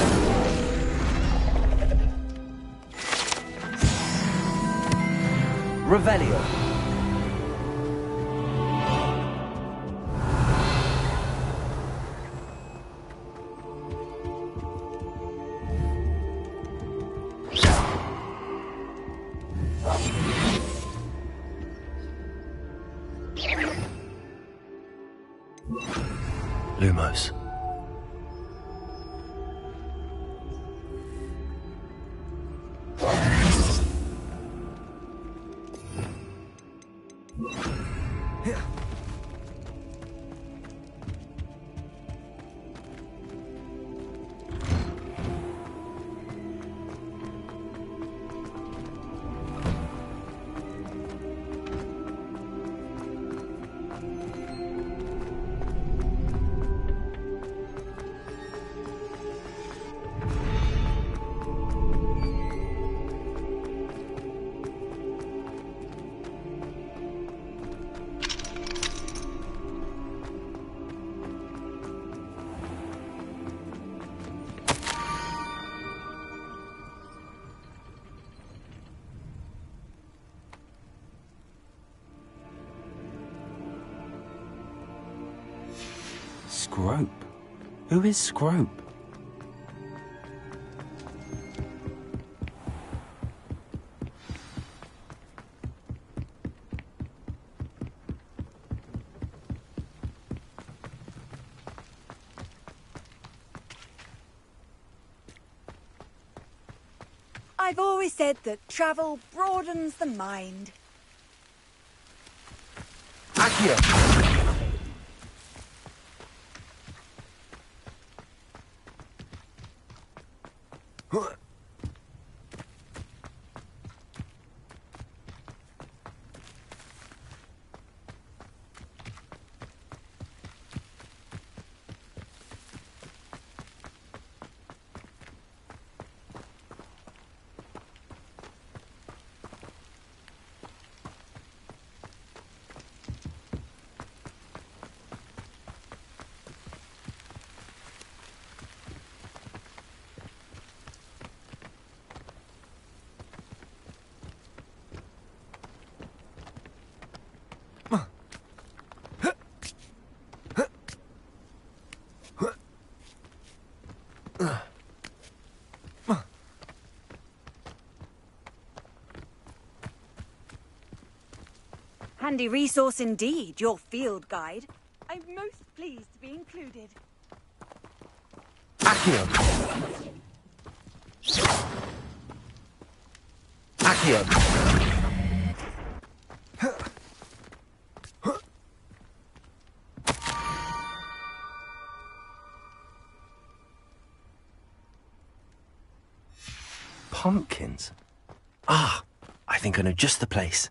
Revelio. Lumos. Scrope? Who is Scrope? I've always said that travel broadens the mind. Accio! Handy resource indeed, your field guide. I'm most pleased to be included. Accio! Accio! Pumpkins? Ah, I think I know just the place.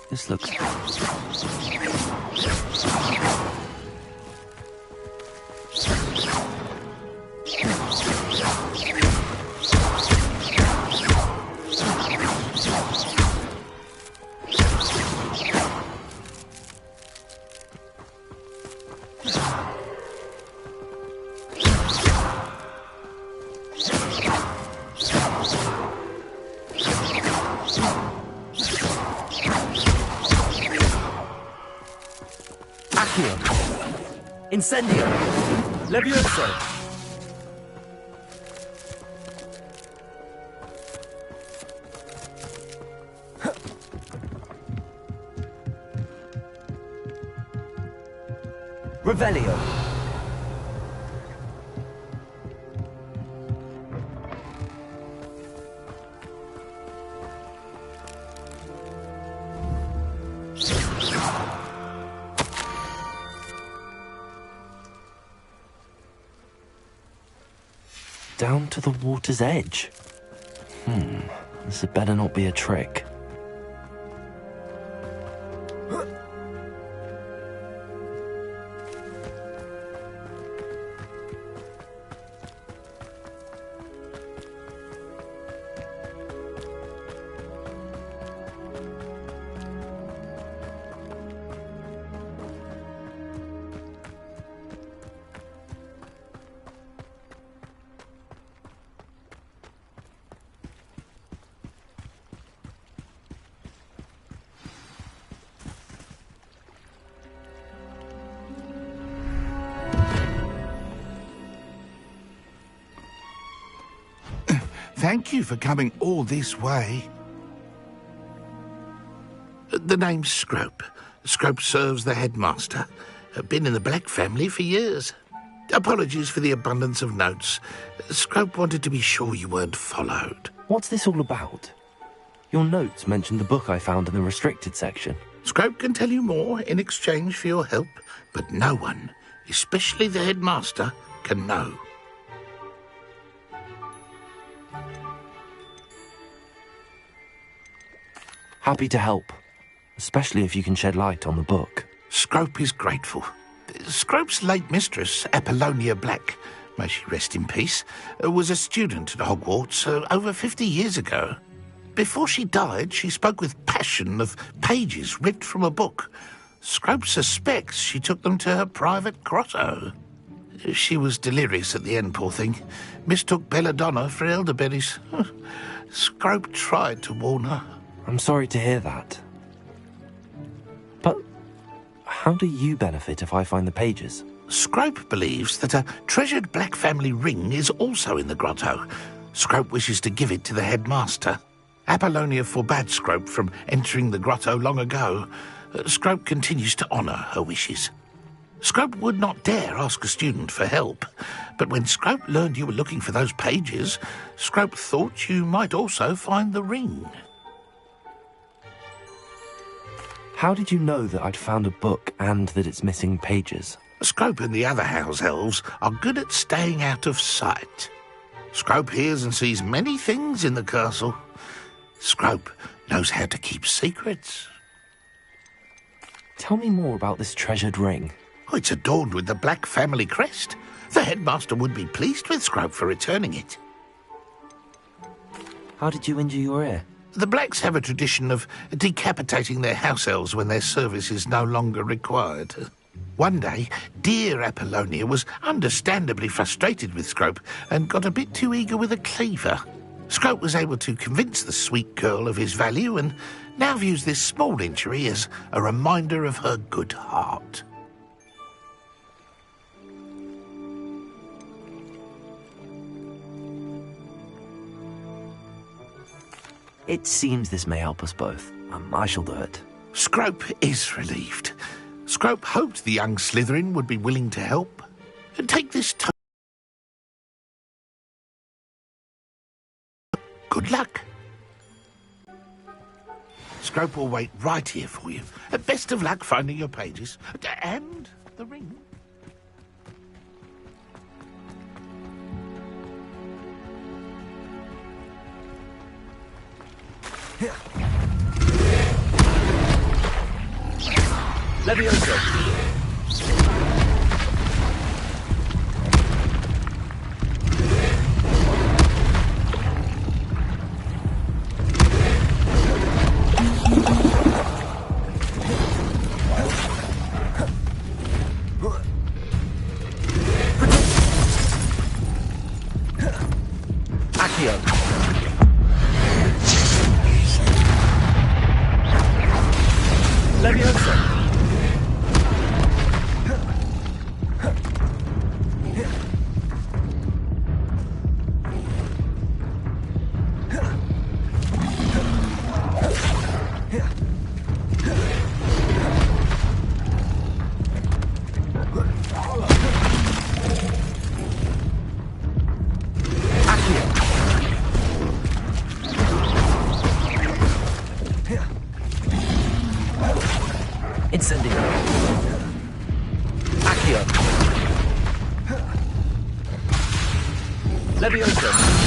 This looks... Incendio! Levioso! Revelio! Down to the water's edge. This had better not be a trick. Thank you for coming all this way. The name's Scrope. Scrope serves the headmaster. Been in the Black family for years. Apologies for the abundance of notes. Scrope wanted to be sure you weren't followed. What's this all about? Your notes mentioned the book I found in the restricted section. Scrope can tell you more in exchange for your help, but no one, especially the headmaster, can know. Happy to help, especially if you can shed light on the book. Scrope is grateful. Scrope's late mistress, Apollonia Black, may she rest in peace, was a student at Hogwarts over 50 years ago. Before she died, she spoke with passion of pages ripped from a book. Scrope suspects she took them to her private grotto. She was delirious at the end, poor thing. Mistook belladonna for elderberries. Scrope tried to warn her. I'm sorry to hear that. But how do you benefit if I find the pages? Scrope believes that a treasured Black family ring is also in the grotto. Scrope wishes to give it to the headmaster. Apollonia forbade Scrope from entering the grotto long ago. Scrope continues to honour her wishes. Scrope would not dare ask a student for help, but when Scrope learned you were looking for those pages, Scrope thought you might also find the ring. How did you know that I'd found a book and that it's missing pages? Scrope and the other house elves are good at staying out of sight. Scrope hears and sees many things in the castle. Scrope knows how to keep secrets. Tell me more about this treasured ring. Oh, it's adorned with the Black family crest. The headmaster would be pleased with Scrope for returning it. How did you injure your ear? The Blacks have a tradition of decapitating their house elves when their service is no longer required. One day, dear Apollonia was understandably frustrated with Scrope and got a bit too eager with a cleaver. Scrope was able to convince the sweet girl of his value and now views this small injury as a reminder of her good heart. It seems this may help us both. I shall do it. Scrope is relieved. Scrope hoped the young Slytherin would be willing to help. Take this time. Good luck. Scrope will wait right here for you. Best of luck finding your pages. And the ring. Levioso. Accio. Levioso. Incendio. Accio. Leviosa.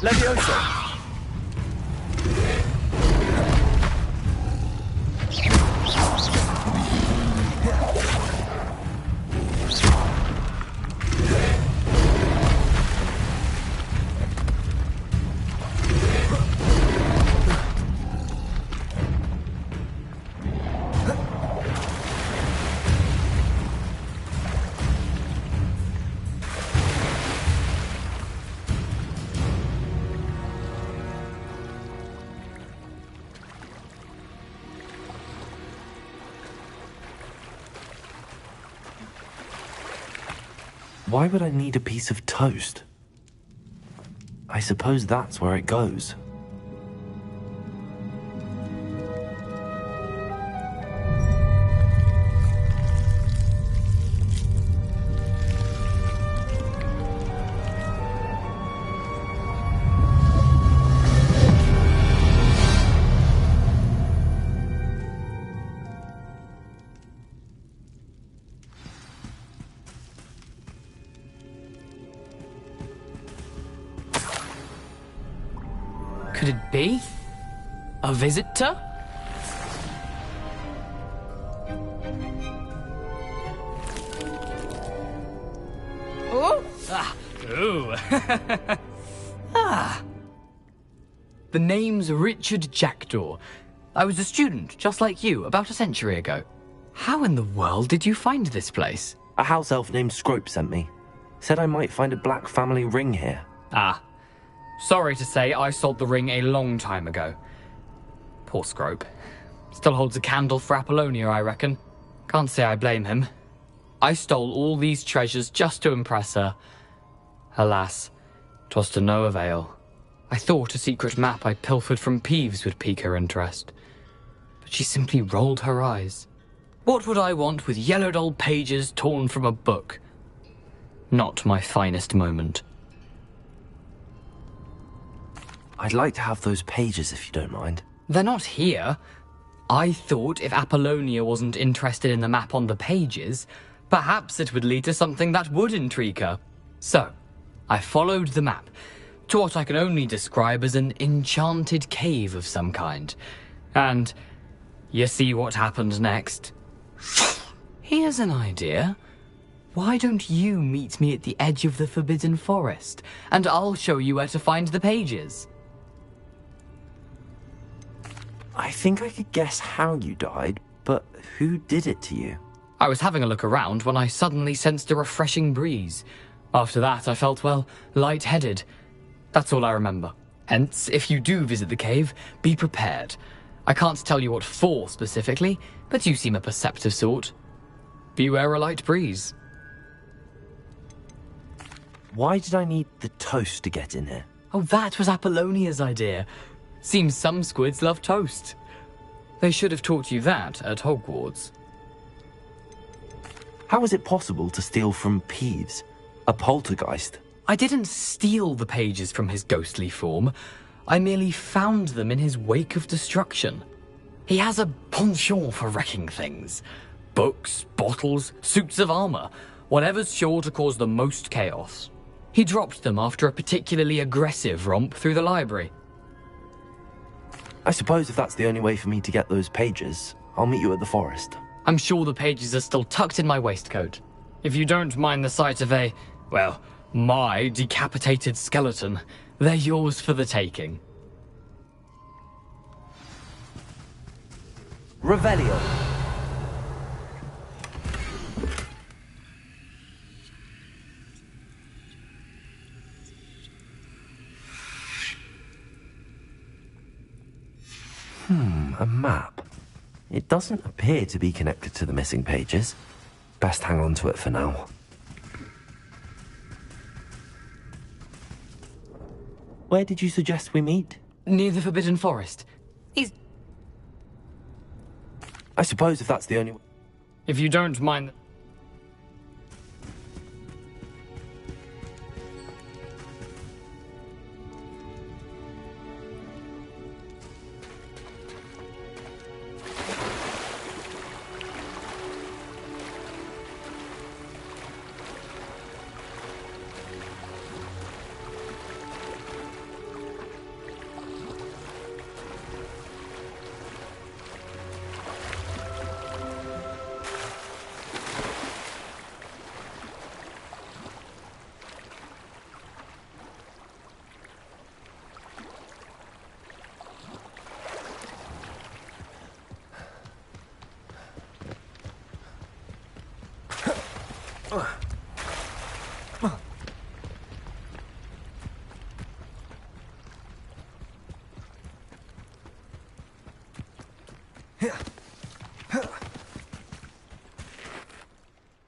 Leviosa. Why would I need a piece of toast? I suppose that's where it goes. Could it be? A visitor? Oh! Ah! Ooh! Ah! The name's Richard Jackdaw. I was a student, just like you, about a century ago. How in the world did you find this place? A house elf named Scrope sent me. Said I might find a black family ring here. Ah. Sorry to say, I sold the ring a long time ago. Poor Scrope. Still holds a candle for Apollonia, I reckon. Can't say I blame him. I stole all these treasures just to impress her. Alas, 'twas to no avail. I thought a secret map I pilfered from Peeves would pique her interest. But she simply rolled her eyes. What would I want with yellowed old pages torn from a book? Not my finest moment. I'd like to have those pages if you don't mind. They're not here. I thought if Apollonia wasn't interested in the map on the pages, perhaps it would lead to something that would intrigue her. So, I followed the map to what I can only describe as an enchanted cave of some kind. And you see what happened next? Here's an idea. Why don't you meet me at the edge of the Forbidden Forest, and I'll show you where to find the pages? I think I could guess how you died, but who did it to you? I was having a look around when I suddenly sensed a refreshing breeze. After that, I felt, well, lightheaded. That's all I remember. Hence, if you do visit the cave, be prepared. I can't tell you what for specifically, but you seem a perceptive sort. Beware a light breeze. Why did I need the toast to get in here? Oh, that was Apollonia's idea. Seems some squids love toast. They should have taught you that at Hogwarts. How is it possible to steal from Peeves, a poltergeist? I didn't steal the pages from his ghostly form. I merely found them in his wake of destruction. He has a penchant for wrecking things. Books, bottles, suits of armor, whatever's sure to cause the most chaos. He dropped them after a particularly aggressive romp through the library. I suppose if that's the only way for me to get those pages, I'll meet you at the forest. I'm sure the pages are still tucked in my waistcoat. If you don't mind the sight of a, well, my decapitated skeleton, they're yours for the taking. Revelio. A map. It doesn't appear to be connected to the missing pages. Best hang on to it for now. Where did you suggest we meet? Near the Forbidden Forest. I suppose if that's the only... If you don't mind...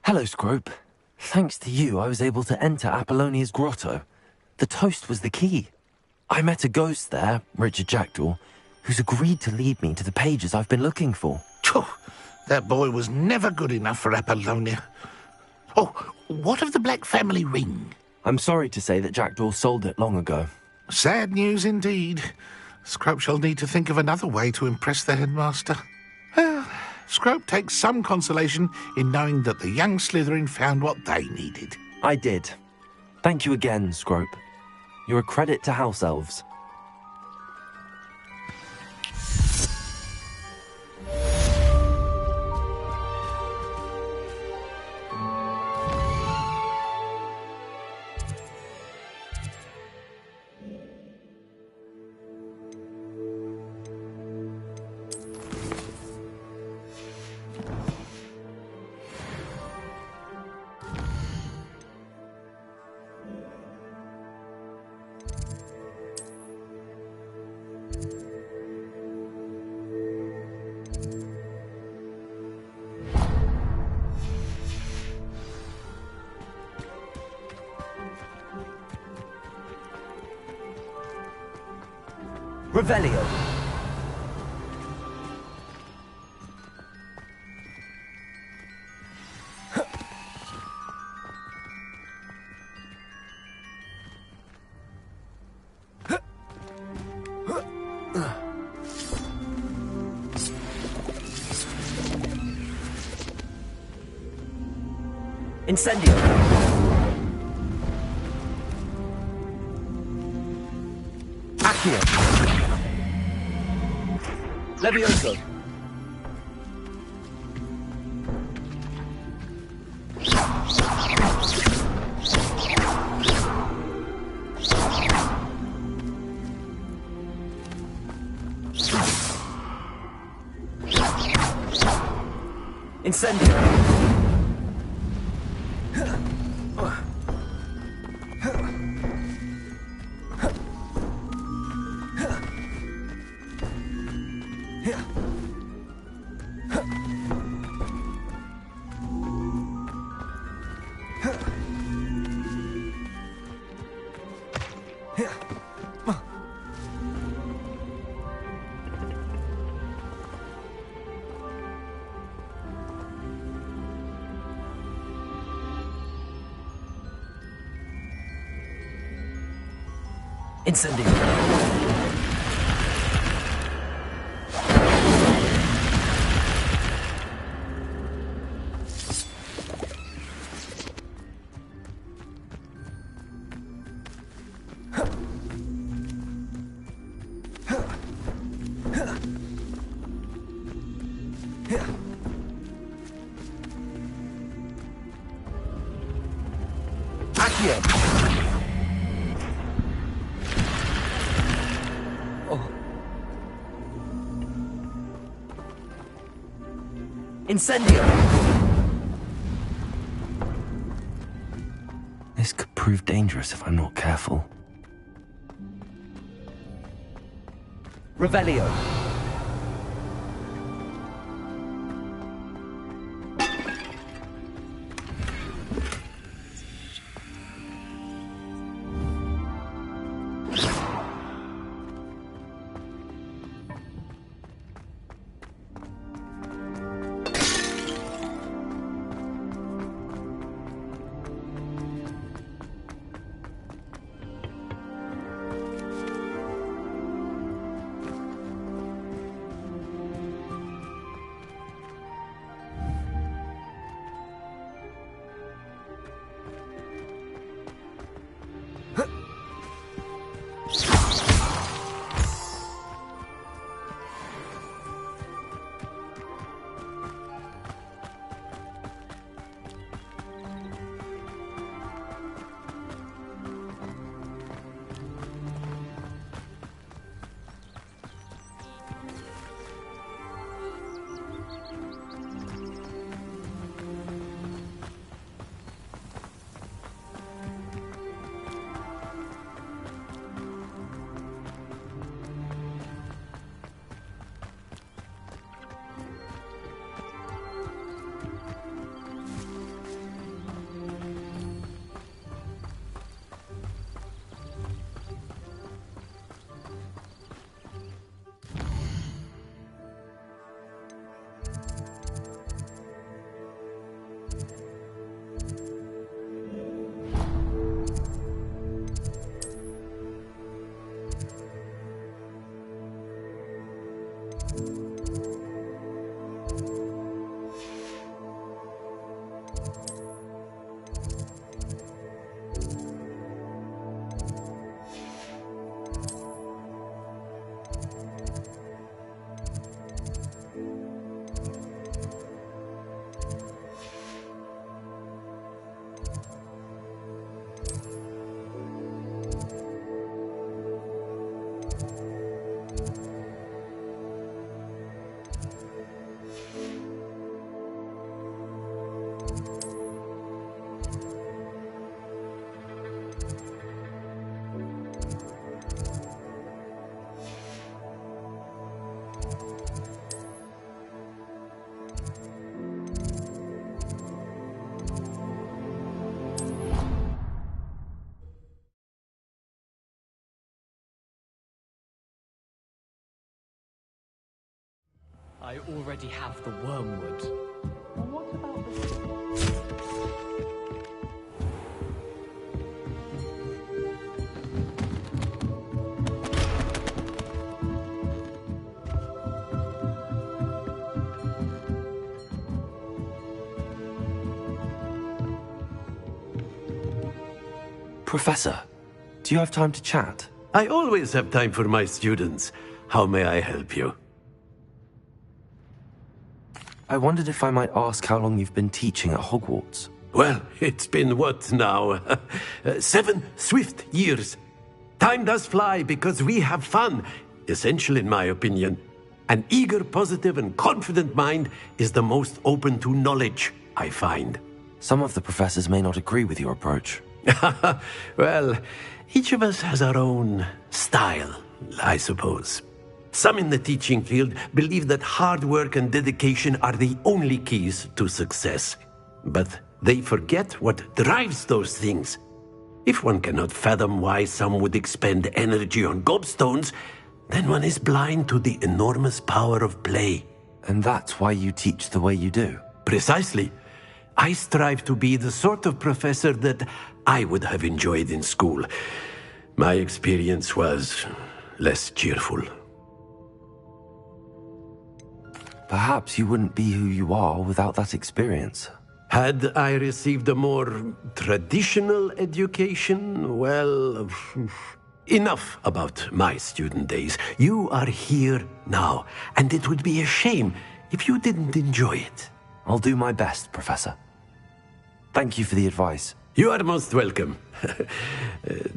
Hello, Scrope. Thanks to you, I was able to enter Apollonia's grotto. The toast was the key. I met a ghost there, Richard Jackdaw, who's agreed to lead me to the pages I've been looking for. That boy was never good enough for Apollonia. Oh, what of the Black family ring? I'm sorry to say that Jackdaw sold it long ago. Sad news indeed. Scrope shall need to think of another way to impress the headmaster. Well, Scrope takes some consolation in knowing that the young Slytherin found what they needed. I did. Thank you again, Scrope. You're a credit to House Elves. Revelio. Incendio! Accio! Levioso! Incendio! Incendio! Accio! Incendio! This could prove dangerous if I'm not careful. Revelio! I already have the wormwood. What about the... Professor, do you have time to chat? I always have time for my students. How may I help you? I wondered if I might ask how long you've been teaching at Hogwarts. Well, it's been what now? 7 swift years. Time does fly because we have fun. Essential in my opinion. An eager, positive, and confident mind is the most open to knowledge, I find. Some of the professors may not agree with your approach. Well, each of us has our own style, I suppose. Some in the teaching field believe that hard work and dedication are the only keys to success. But they forget what drives those things. If one cannot fathom why some would expend energy on gobstones, then one is blind to the enormous power of play. And that's why you teach the way you do? Precisely. I strive to be the sort of professor that I would have enjoyed in school. My experience was less cheerful. Perhaps you wouldn't be who you are without that experience. Had I received a more traditional education, well, enough about my student days. You are here now, and it would be a shame if you didn't enjoy it. I'll do my best, Professor. Thank you for the advice. You are most welcome.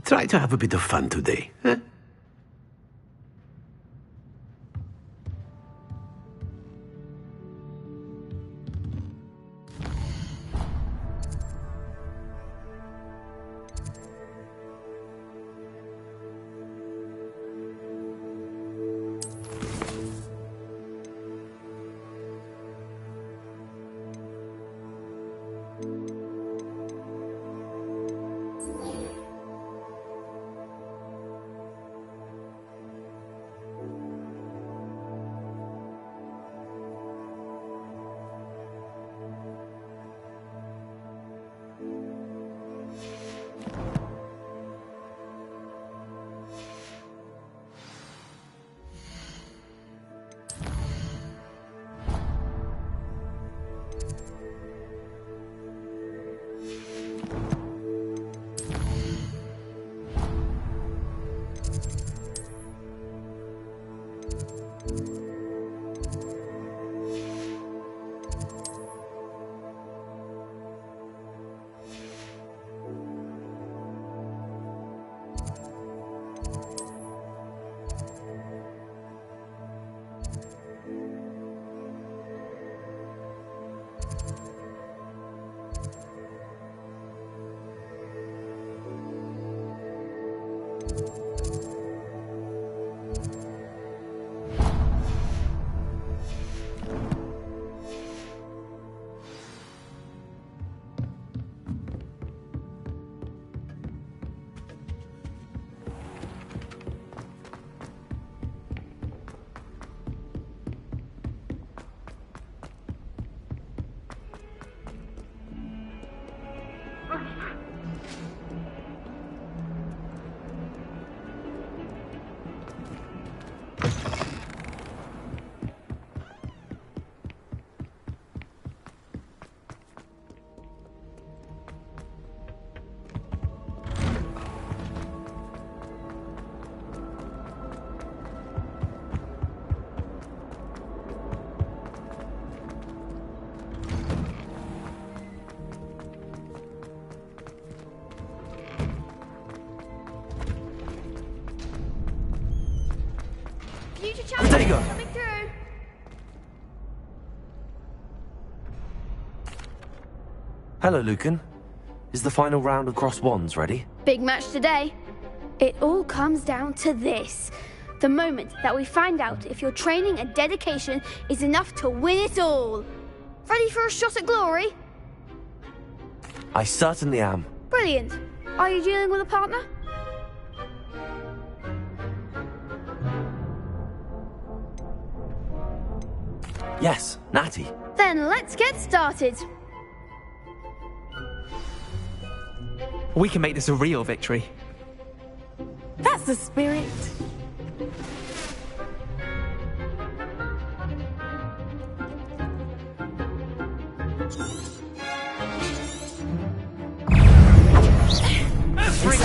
Try to have a bit of fun today. Huh? There you go. Hello, Lucan. Is the final round across wands ready? Big match today. It all comes down to this. The moment that we find out if your training and dedication is enough to win it all. Ready for a shot at glory? I certainly am. Brilliant. Are you dealing with a partner? Yes, Natty. Then let's get started. We can make this a real victory. That's the spirit. Bring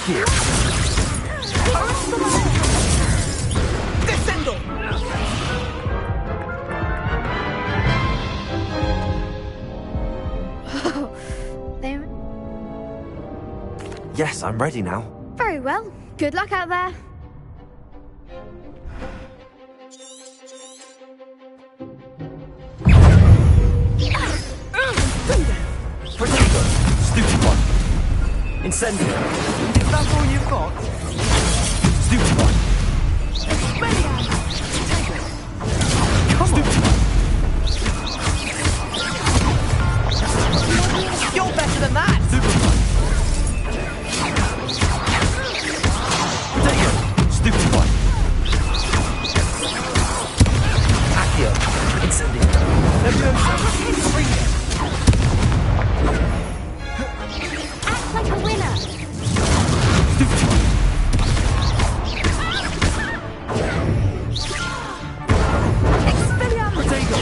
Accio. Descendo! There. Yes, I'm ready now. Very well. Good luck out there. Protego! Stupid one. Incendio. Is that all you've got? Stupid one. Come on! You're better than that! Stupid one. Protego! Stupid one. Accio. Incendio. Levioso. Act like a winner. Stupid one. Protego.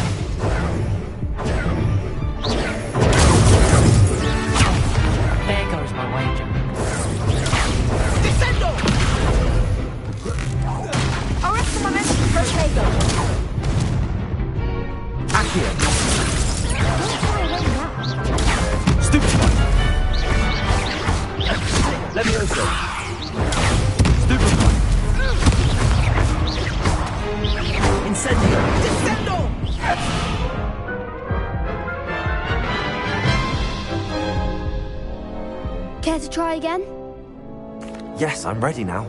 There goes my wager. Descendo! Arrest the momentum, Protego. Accio. Stupid one. Levioso. Stupid one. Incendio. Descendo! Care to try again? Yes, I'm ready now.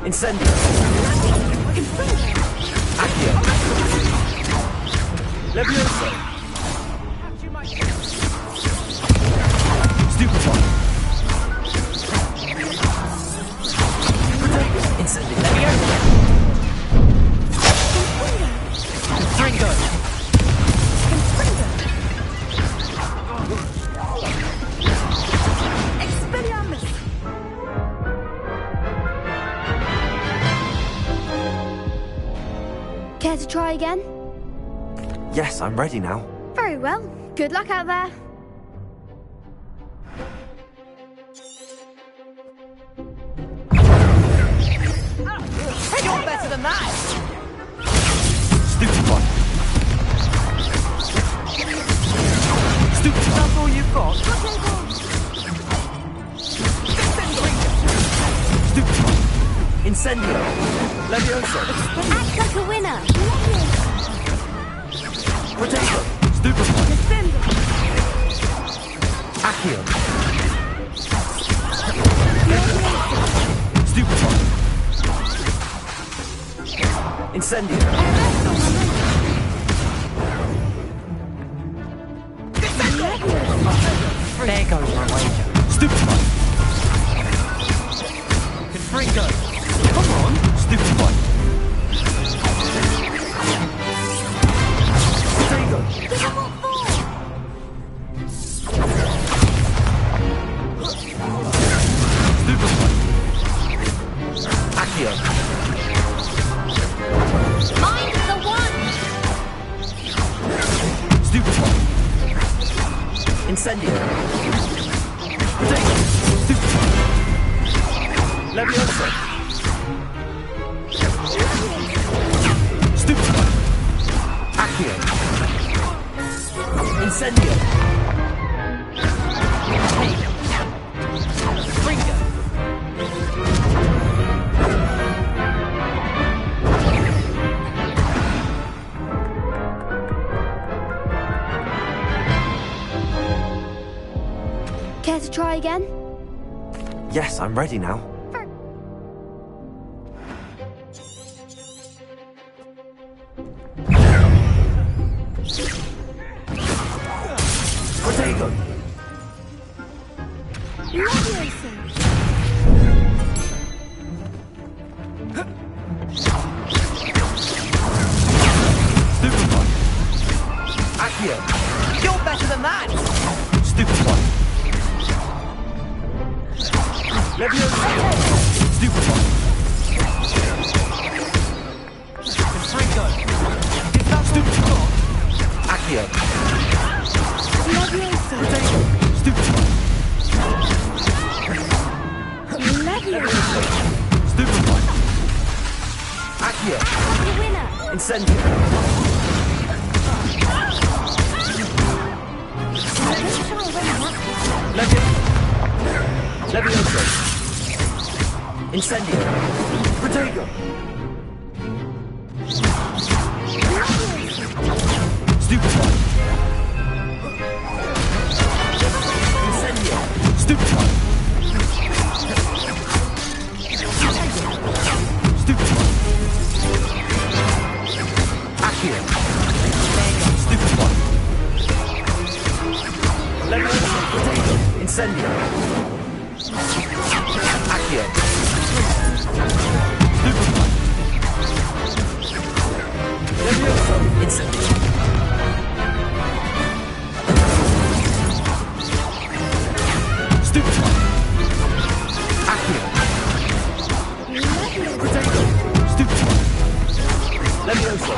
Incendio. Accio. Levioso. Stupid one. Incendio. Levioso. Confringo. Expelliarmus! Care to try again? Yes, I'm ready now. Very well. Good luck out there. You're better than that! Stupid one. Stupid one. That's all you've got? Stupid one. Incendio. Levioso. Act like a winner. Protego. Stupid one. Accio. Stupid one. Incendio. There goes my wager. Stupid one. Confringo. Come on. Stupid one. Protego. Stupid one. Accio. Mind the one. Stupid one. Incendio. Protego. Stupid one. Levioso. Stupid one. Accio. Incendio. Fringo. Care to try again? Yes, I'm ready now. Protego. Stupid one. Accio. You're better than that! Stupid one. Levioso. Stupid one. Accio. Stupefy. Accio. Incendio. Levioso. Incendio. Protego. Stupefy. Incendio. Stupefy. Stupefy. Accio. Stupefy. Levioso. Protego. Incendio. Accio. Stupefy. Levioso. Incendio. Stupefy. Accio. Protego. Stupefy. Levioso.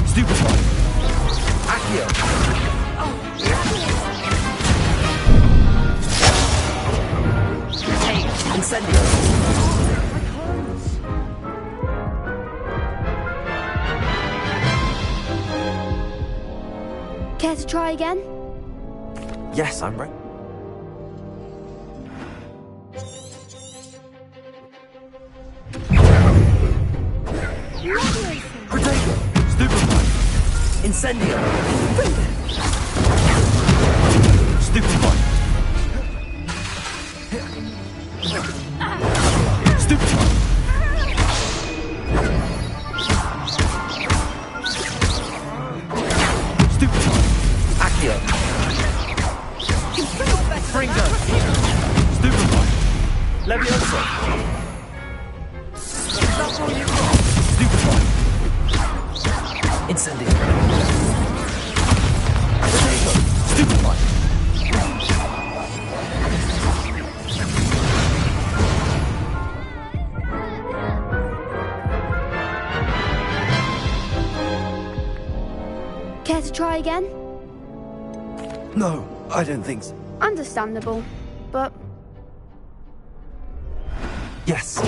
Stupefy. Accio. Incendio. Care to try again? Yes, I'm ready. Protego. Stupefy. Incendio. Stupefy. Stupefy. Stupefy. Accio. Fringo. Stupefy. Levioso. Stupefy. Incendio. Protego. Stupefy. Care to try again? No, I don't think so. Understandable, but... Yes.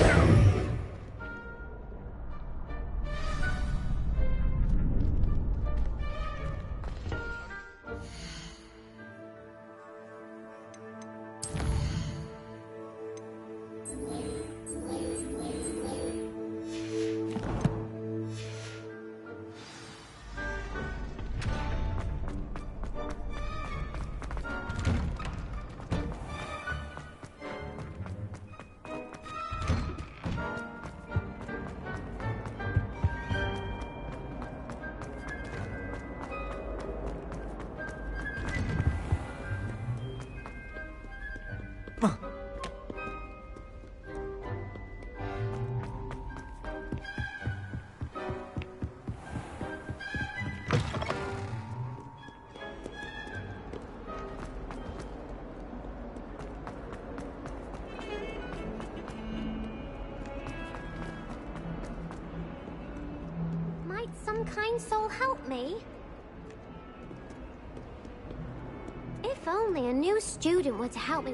Might some kind soul help me? If only a new student were to help me.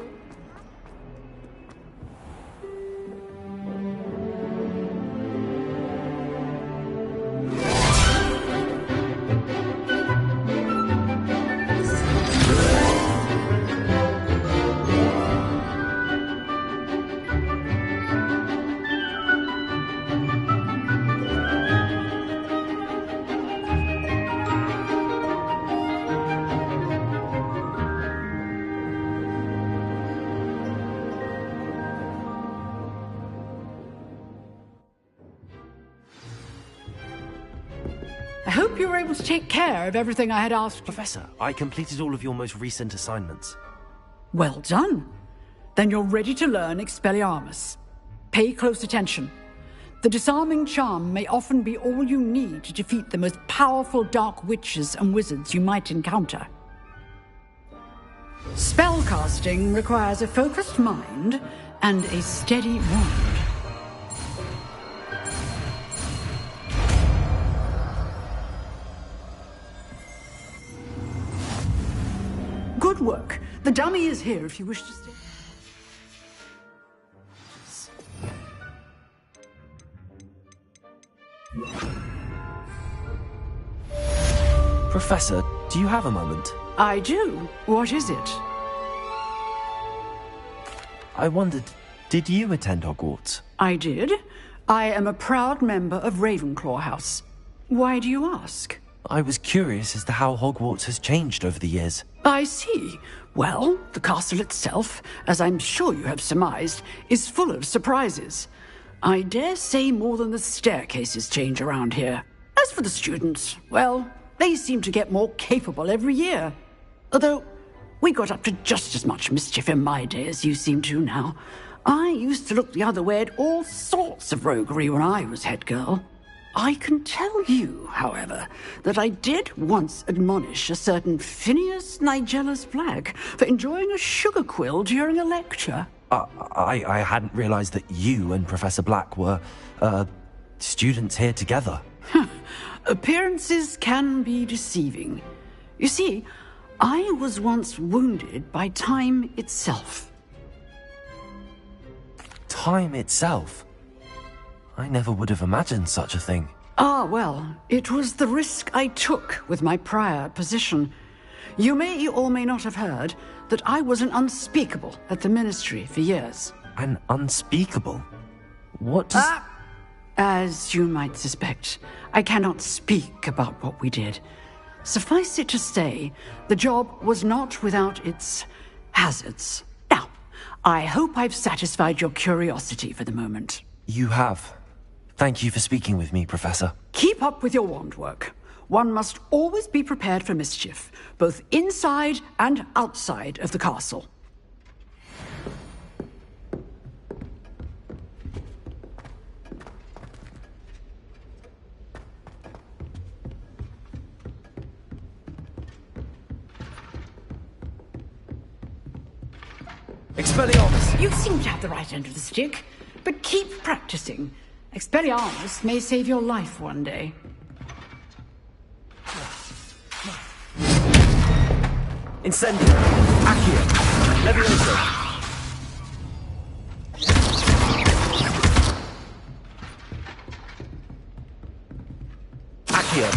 I hope you were able to take care of everything I had asked. Professor, I completed all of your most recent assignments. Well done. Then you're ready to learn Expelliarmus. Pay close attention. The disarming charm may often be all you need to defeat the most powerful dark witches and wizards you might encounter. Spellcasting requires a focused mind and a steady wand. dummy is here if you wish to stay. Professor, do you have a moment? I do. What is it? I wondered, did you attend Hogwarts? I did. I am a proud member of Ravenclaw House. Why do you ask? I was curious as to how Hogwarts has changed over the years. I see. Well, the castle itself, as I'm sure you have surmised, is full of surprises. I dare say more than the staircases change around here. As for the students, well, they seem to get more capable every year. Although, we got up to just as much mischief in my day as you seem to now. I used to look the other way at all sorts of roguery when I was head girl. I can tell you, however, that I did once admonish a certain Phineas Nigella's Black for enjoying a sugar quill during a lecture. I hadn't realized that you and Professor Black were, students here together. Appearances can be deceiving. You see, I was once wounded by time itself. Time itself? I never would have imagined such a thing. Ah, well, it was the risk I took with my prior position. You may or may not have heard that I was an unspeakable at the Ministry for years. An unspeakable? What does... As you might suspect, I cannot speak about what we did. Suffice it to say, the job was not without its hazards. Now, I hope I've satisfied your curiosity for the moment. You have. Thank you for speaking with me, Professor. Keep up with your wand work. One must always be prepared for mischief, both inside and outside of the castle. Expelliarmus! You seem to have the right end of the stick, but keep practicing. Expelliarmus may save your life one day. Incendio! Accio! Levioso! Accio!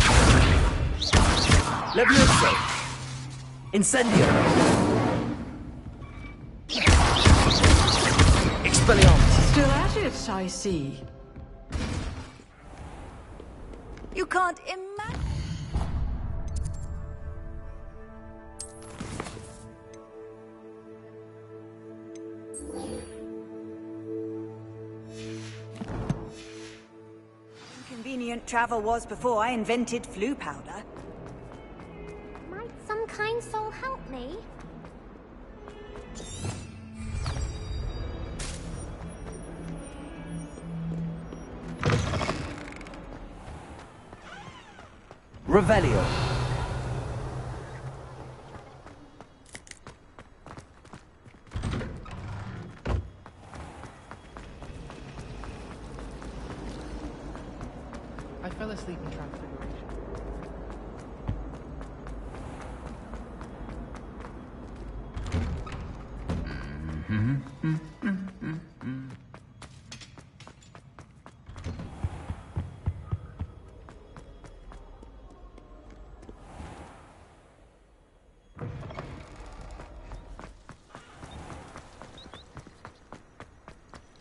Levioso! Incendio! Expelliarmus! Still at it, I see. You can't imagine. Inconvenient travel was before I invented flu powder. Might some kind soul help me? Revelio. I fell asleep in Transfiguration.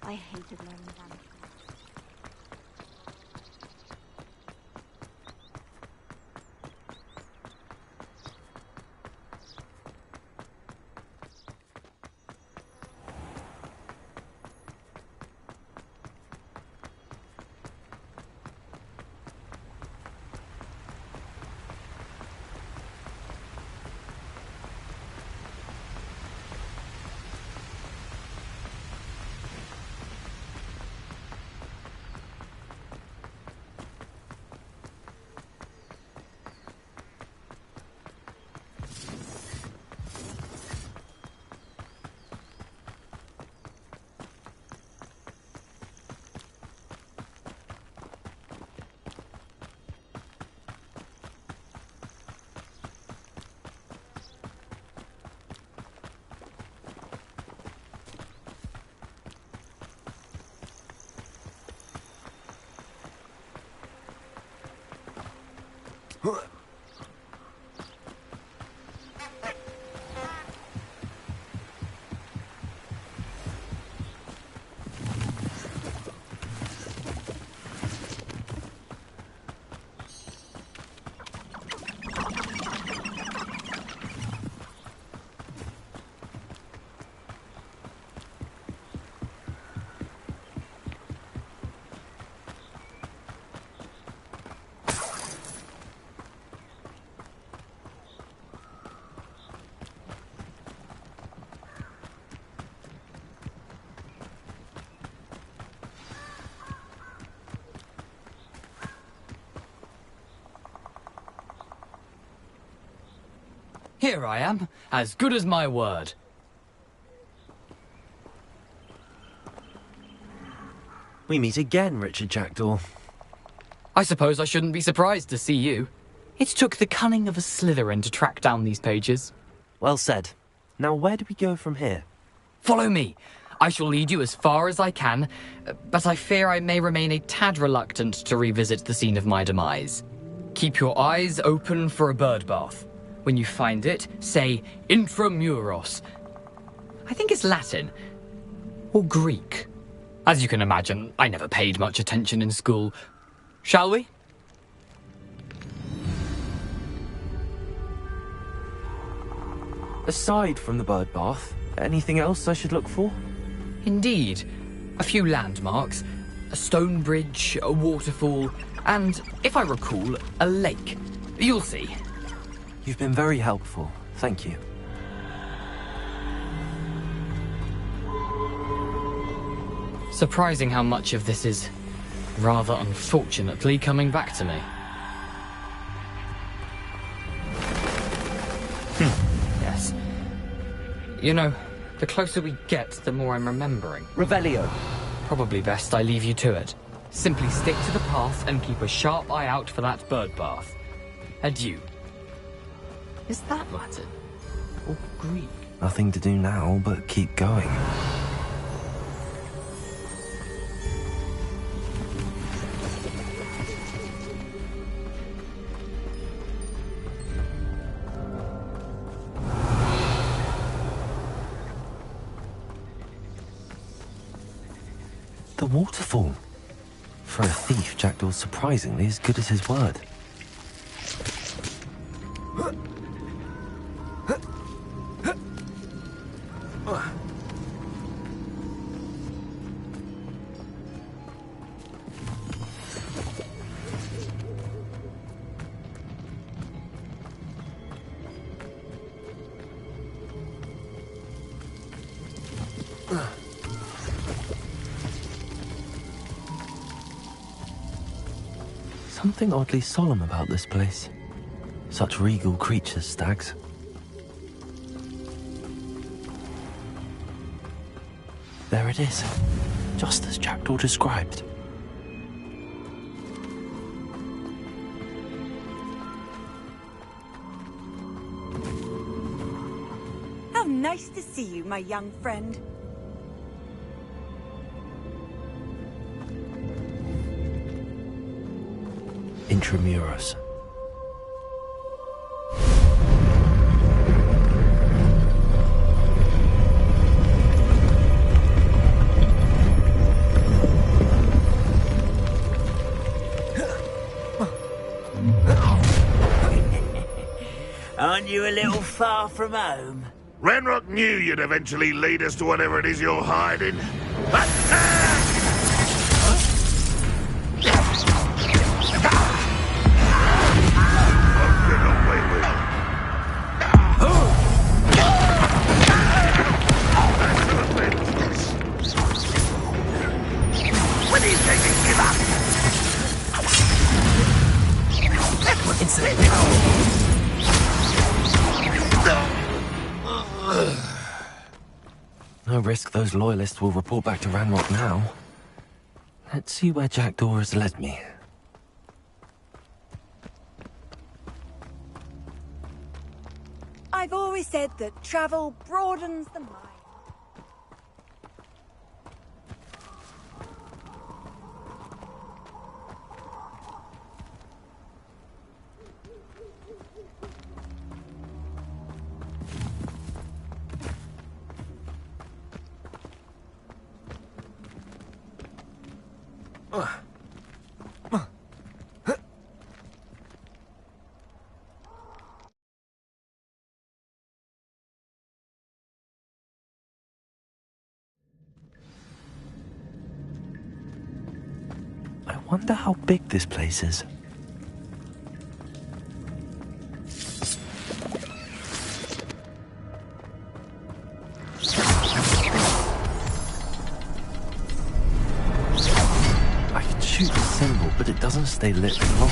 I hated learning that. Here I am, as good as my word. We meet again, Richard Jackdaw. I suppose I shouldn't be surprised to see you. It took the cunning of a Slytherin to track down these pages. Well said. Now where do we go from here? Follow me. I shall lead you as far as I can, but I fear I may remain a tad reluctant to revisit the scene of my demise. Keep your eyes open for a bird bath. When you find it, say intramuros. I think it's Latin. Or Greek. As you can imagine, I never paid much attention in school. Shall we? Aside from the bird bath, anything else I should look for? Indeed. A few landmarks, a stone bridge, a waterfall, and, if I recall, a lake. You'll see. You've been very helpful. Thank you. Surprising how much of this is, rather unfortunately, coming back to me. Yes. You know, the closer we get, the more I'm remembering. Revelio. Probably best I leave you to it. Simply stick to the path and keep a sharp eye out for that bird bath. Adieu. Is that Latin? Or Greek? Nothing to do now but keep going. The waterfall. For a thief, Jackdaw's surprisingly as good as his word. Something oddly solemn about this place. Such regal creatures, stags. There it is, just as Jackdaw described. How nice to see you, my young friend. Intramuros. Aren't you a little far from home? Renrock knew you'd eventually lead us to whatever it is you're hiding. No risk those loyalists will report back to Ranrock now. Let's see where Jackdaw has led me. I've always said that travel broadens the mind. I wonder how big this place is. I can shoot the symbol, but it doesn't stay lit for long.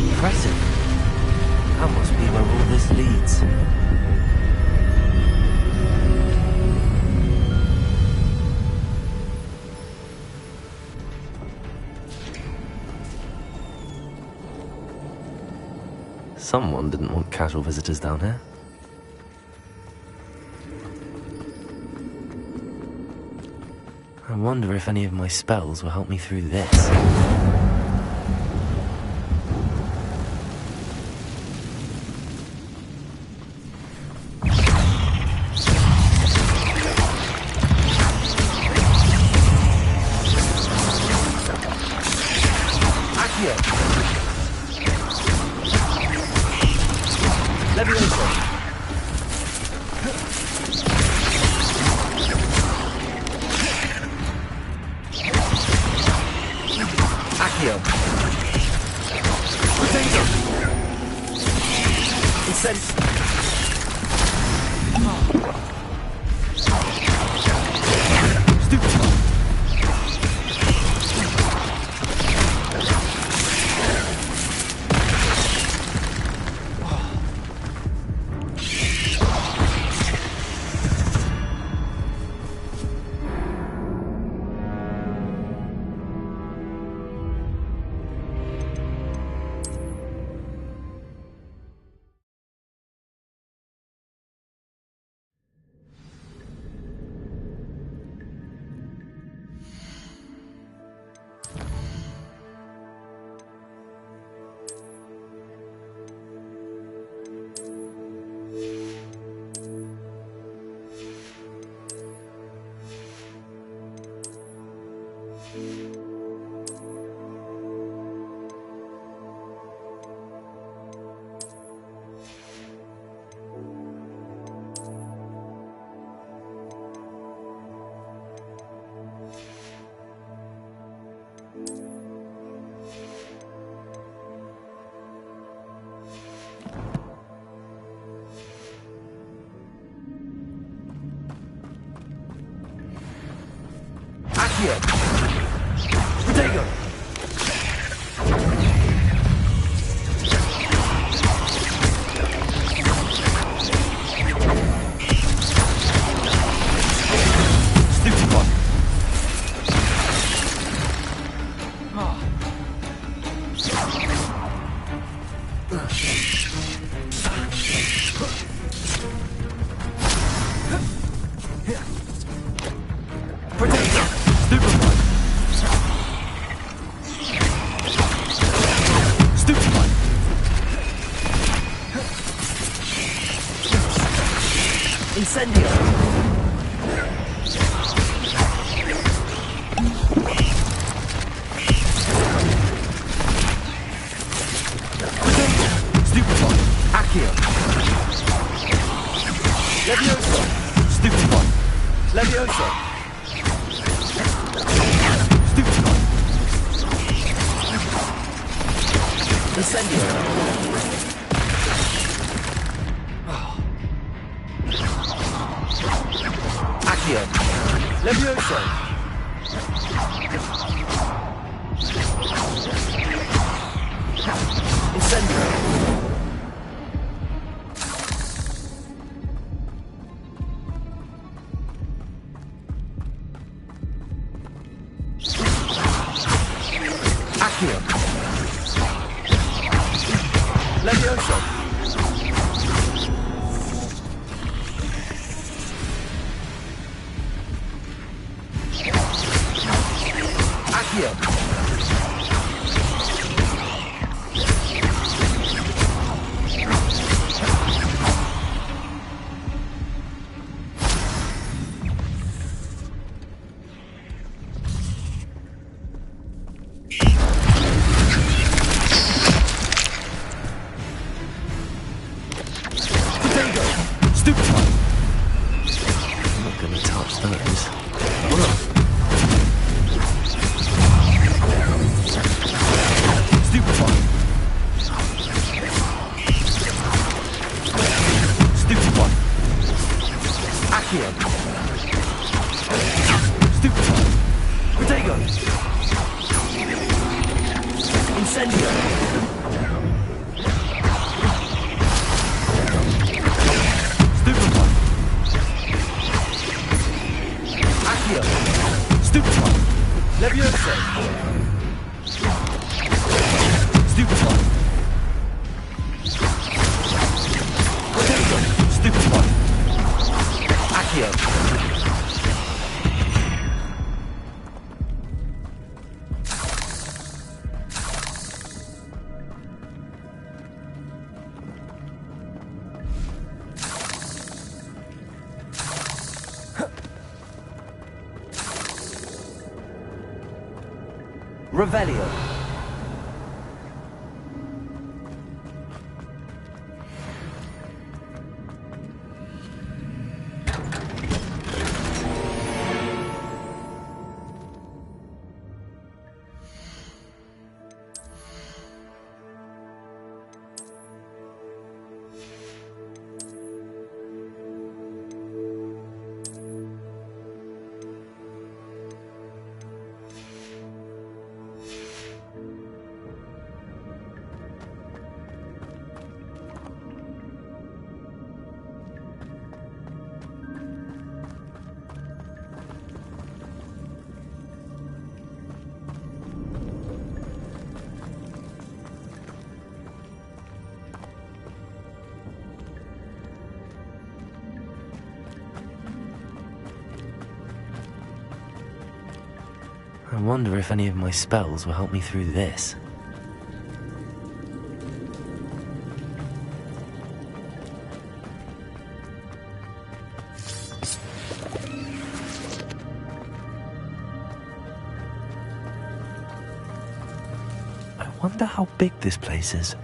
Impressive. That must be where all this leads. Someone didn't want casual visitors down here. I wonder if any of my spells will help me through this. Accio. Stupefy. Protego. Incendio. Stupefy. Accio. Stupefy. Levioso. Stupefy. Protego. Stupefy. Accio. Revelio. I wonder if any of my spells will help me through this. I wonder how big this place is.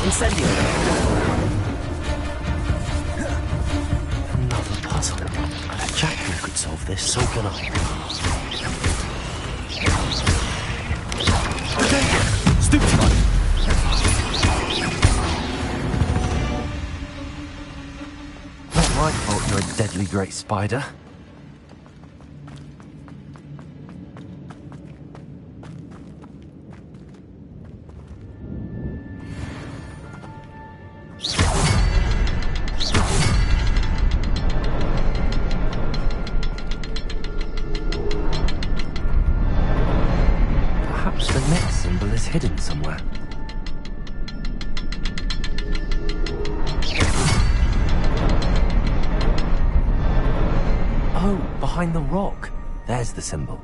Incendio. Another puzzle. If Jackal could solve this, so can I. Stupefy. Not my fault you're a deadly great spider. Hidden somewhere. Oh, behind the rock. There's the symbol.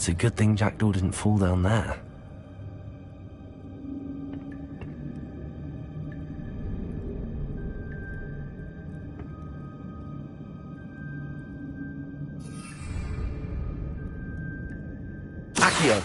It's a good thing Jackdaw didn't fall down there. Accio!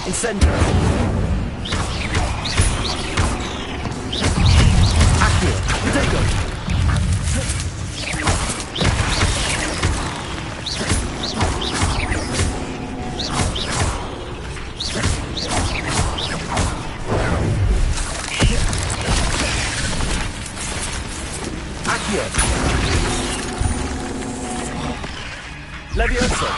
Incendio! Accio! Protego! Accio! Levioso!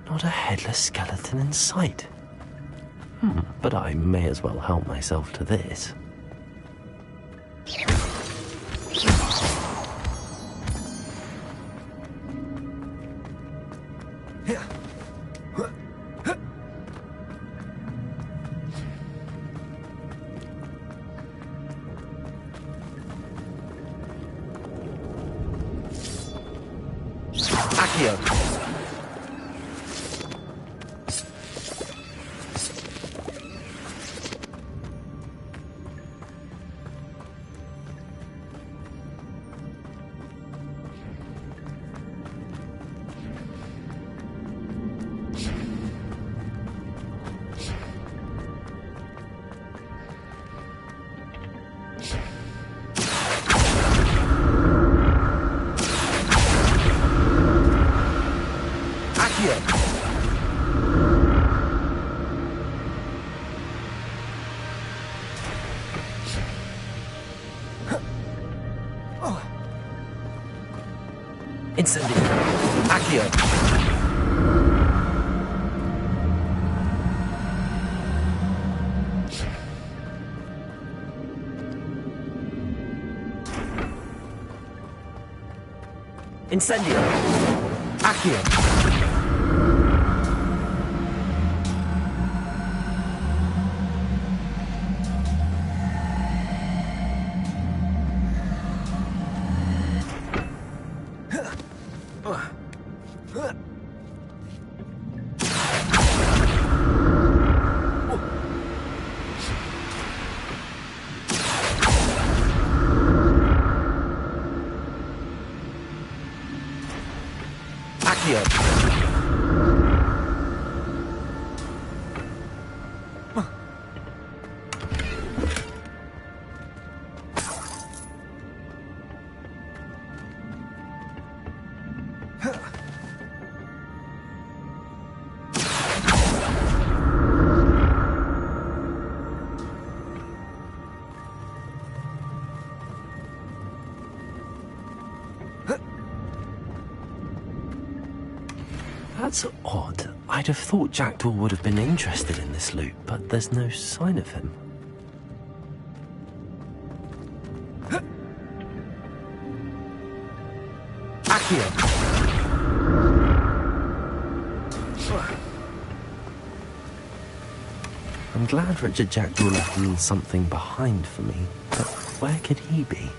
Not a headless skeleton in sight. But I may as well help myself to this. Accio! Incendio! Accio! Incendio! Accio! That's odd. I'd have thought Jackdaw would have been interested in this loot, but there's no sign of him. Accio! I'm glad Richard Jackdaw left a little something behind for me, but where could he be?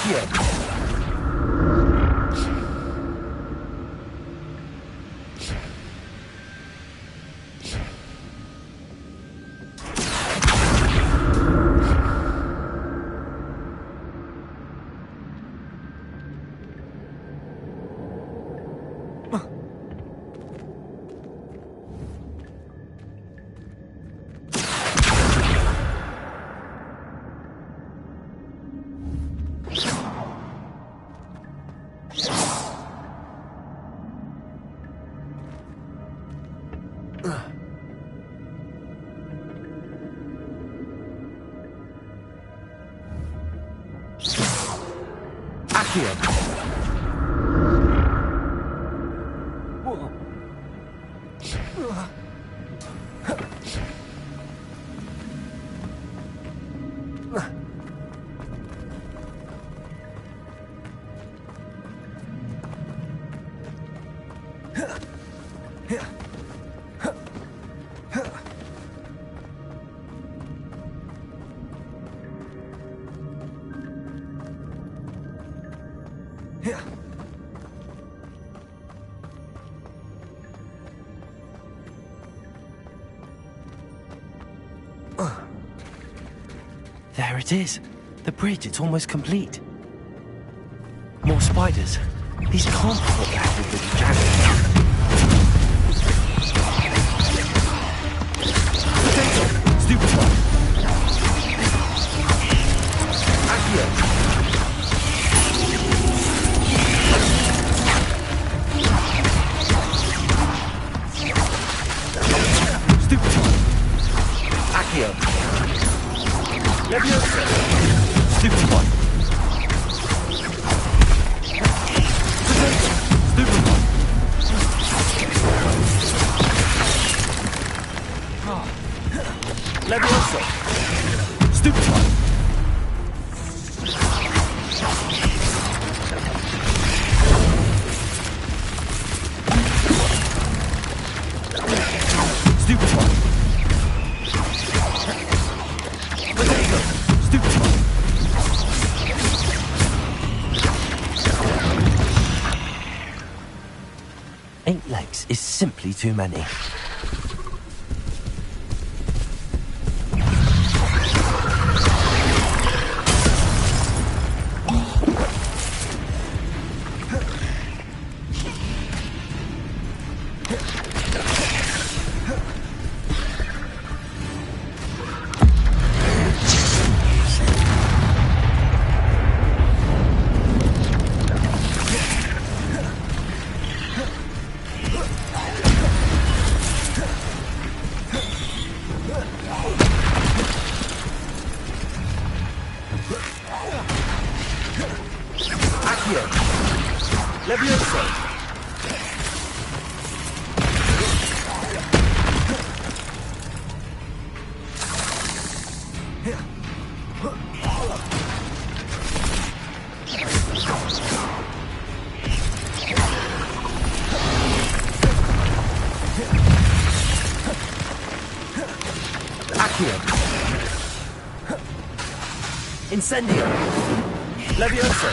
Accio. There it is. The bridge, it's almost complete. More spiders. These can't be what back with the jacket. Stupid one. Accio. Stupid one. Accio. Leviosa. Stupid one. Stupid one. Leviosa. Stupid one. Stupid one. Potato. Stupid one. Eight legs is simply too many. Leviosa. Accio. Incendio. Leviosa.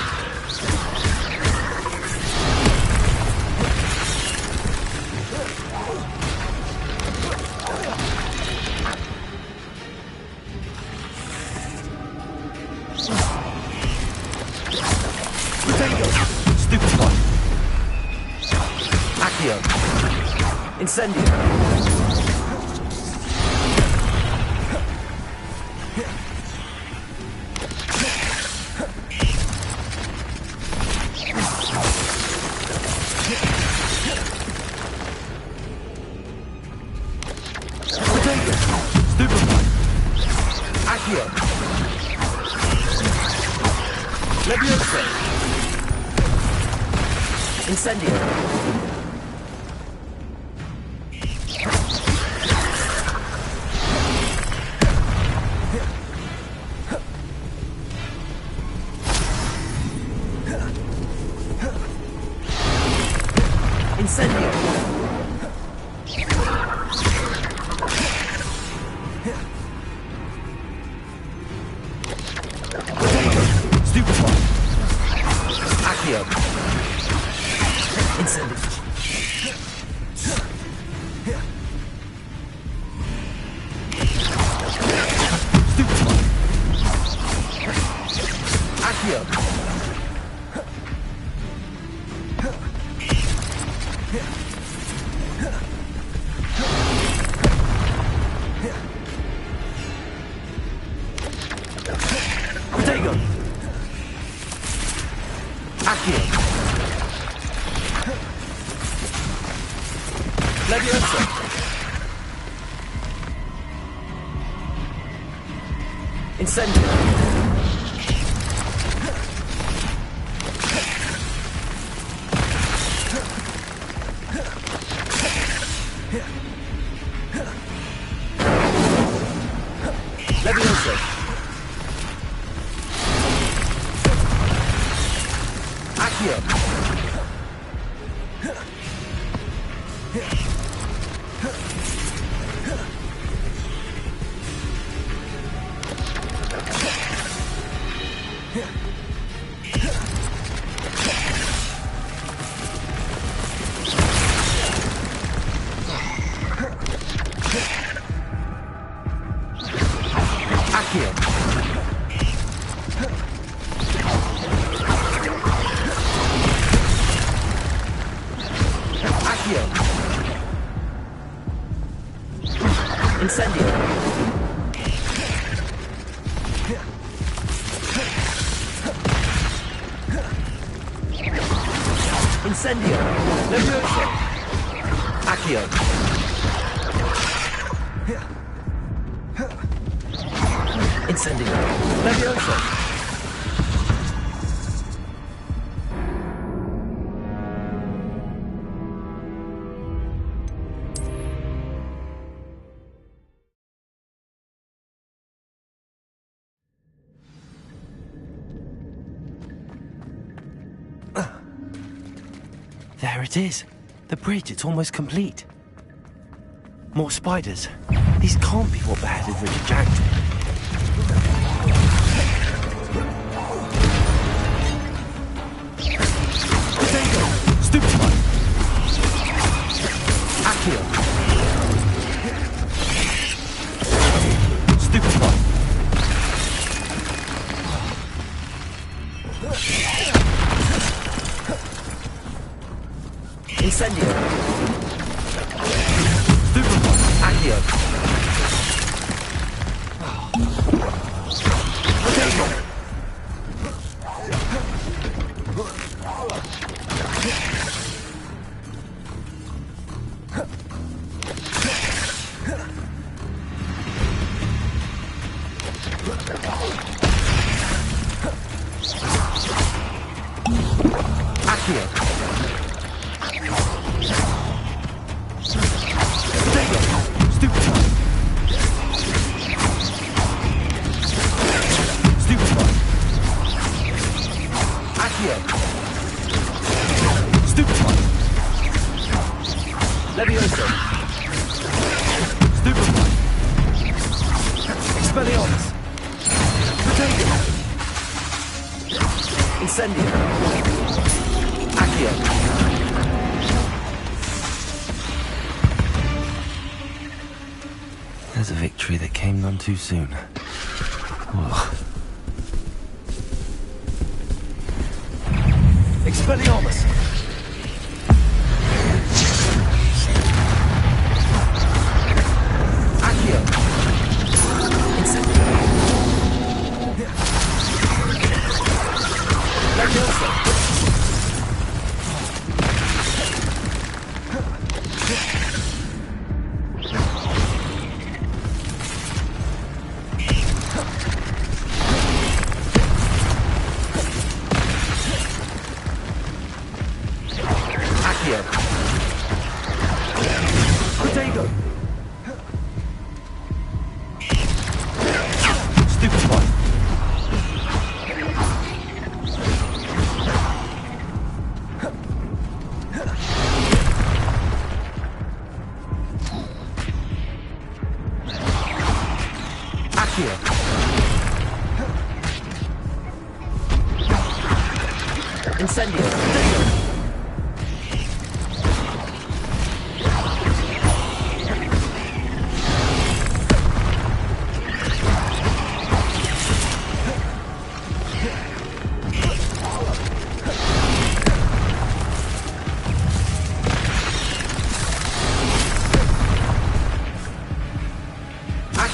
Stupid one. Accio. Incendio. Stupid one. Accio. Leviosa. Incendio. Incendio. Stupid one. Incendio. Accio. Protego. Accio. Leviosa. Incendio. Leviosa. Accio. Incendio. Incendio. Leviosa. Accio. Incendio. Leviosa. There it is. The bridge, it's almost complete. More spiders. These can't be what beheaded Richard Jackson. Protego. Stupefy. Accio. Stupefy. Incendio. Stupefy. Accio. Protego. Accio. Stupefy. Leviosa. Stupefy. Expelliarmus. Protego. Incendio. Accio. There's a victory that came none too soon. Ugh. Expelliarmus. Accio. Incendio. Leviosa. Protego. Stupefy. Accio. Incendio.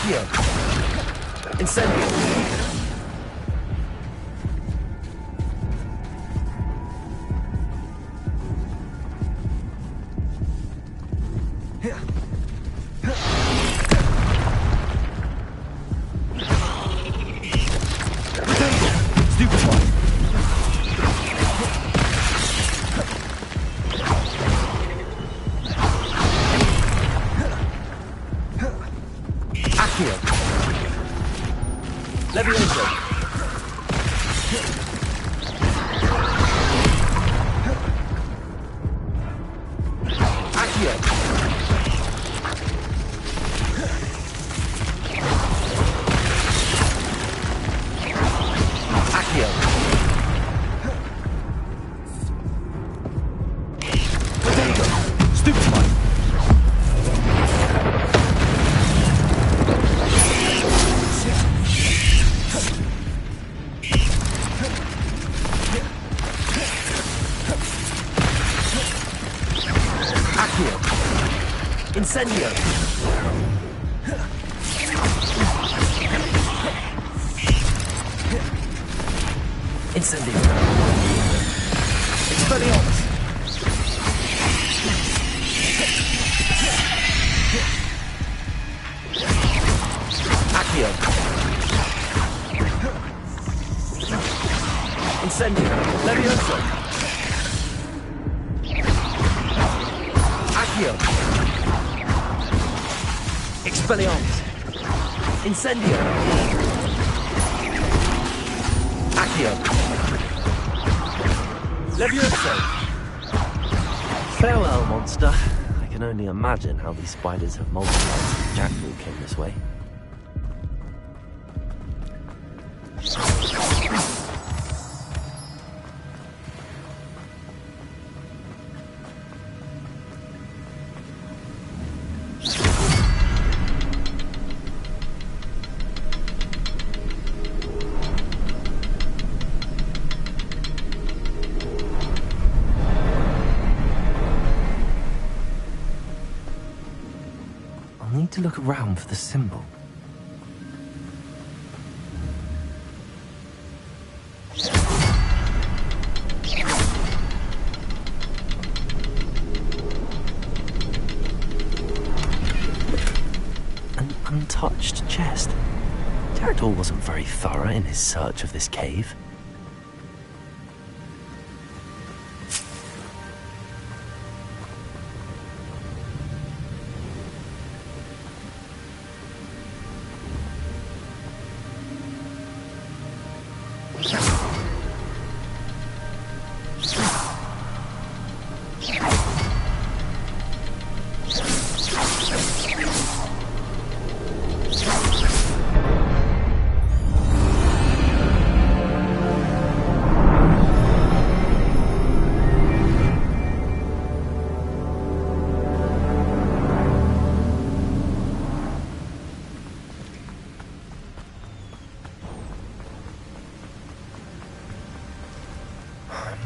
Accio. Incendio. Incendio! Incendio! Expelliarmus! Accio! Incendio! Levioso! Accio! Expelliarmus! Incendio! Accio! Levioso! Farewell, monster. I can only imagine how these spiders have multiplied since Jackdaw came this way. To look around for the symbol. An untouched chest. Jackdaw wasn't very thorough in his search of this cave.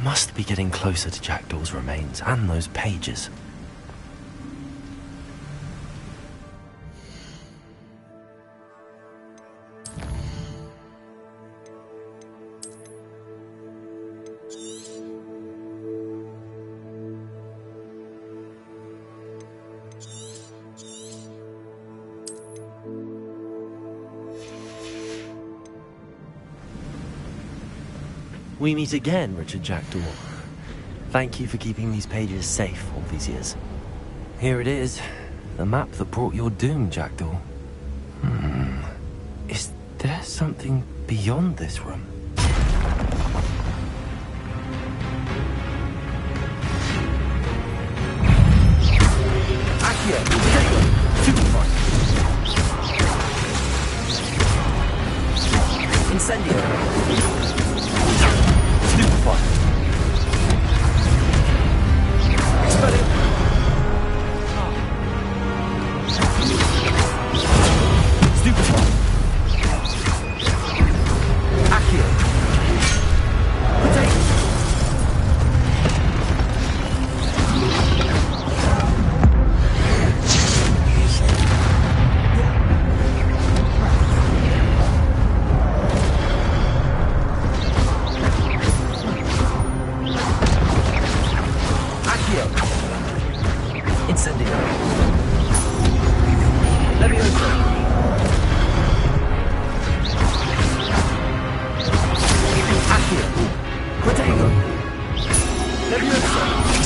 Must be getting closer to Jackdaw's remains and those pages. We meet again, Richard Jackdaw. Thank you for keeping these pages safe all these years. Here it is, the map that brought your doom, Jackdaw. Is there something beyond this room? Accio! Superfly! Incendio! Stupefy! Expelliarmus! Stupefy! Accio!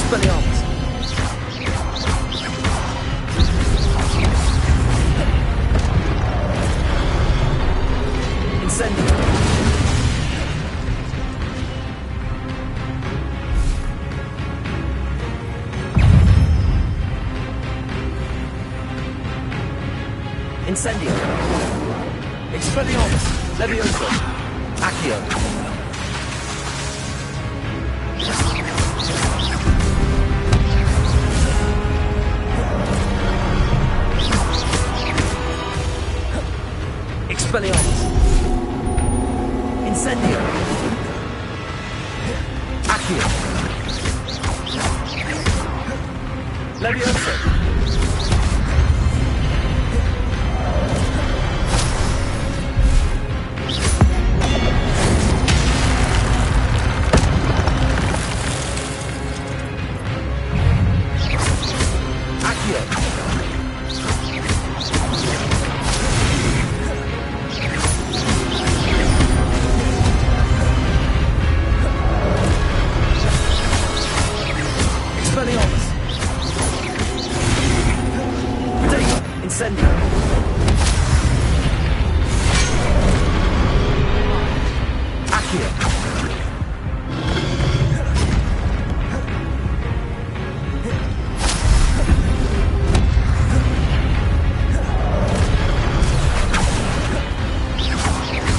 Expelliarmus. Incendio. Incendio. Expelliarmus. Levioso. Accio. Expelliarmus. Incendio. Accio. Levioso.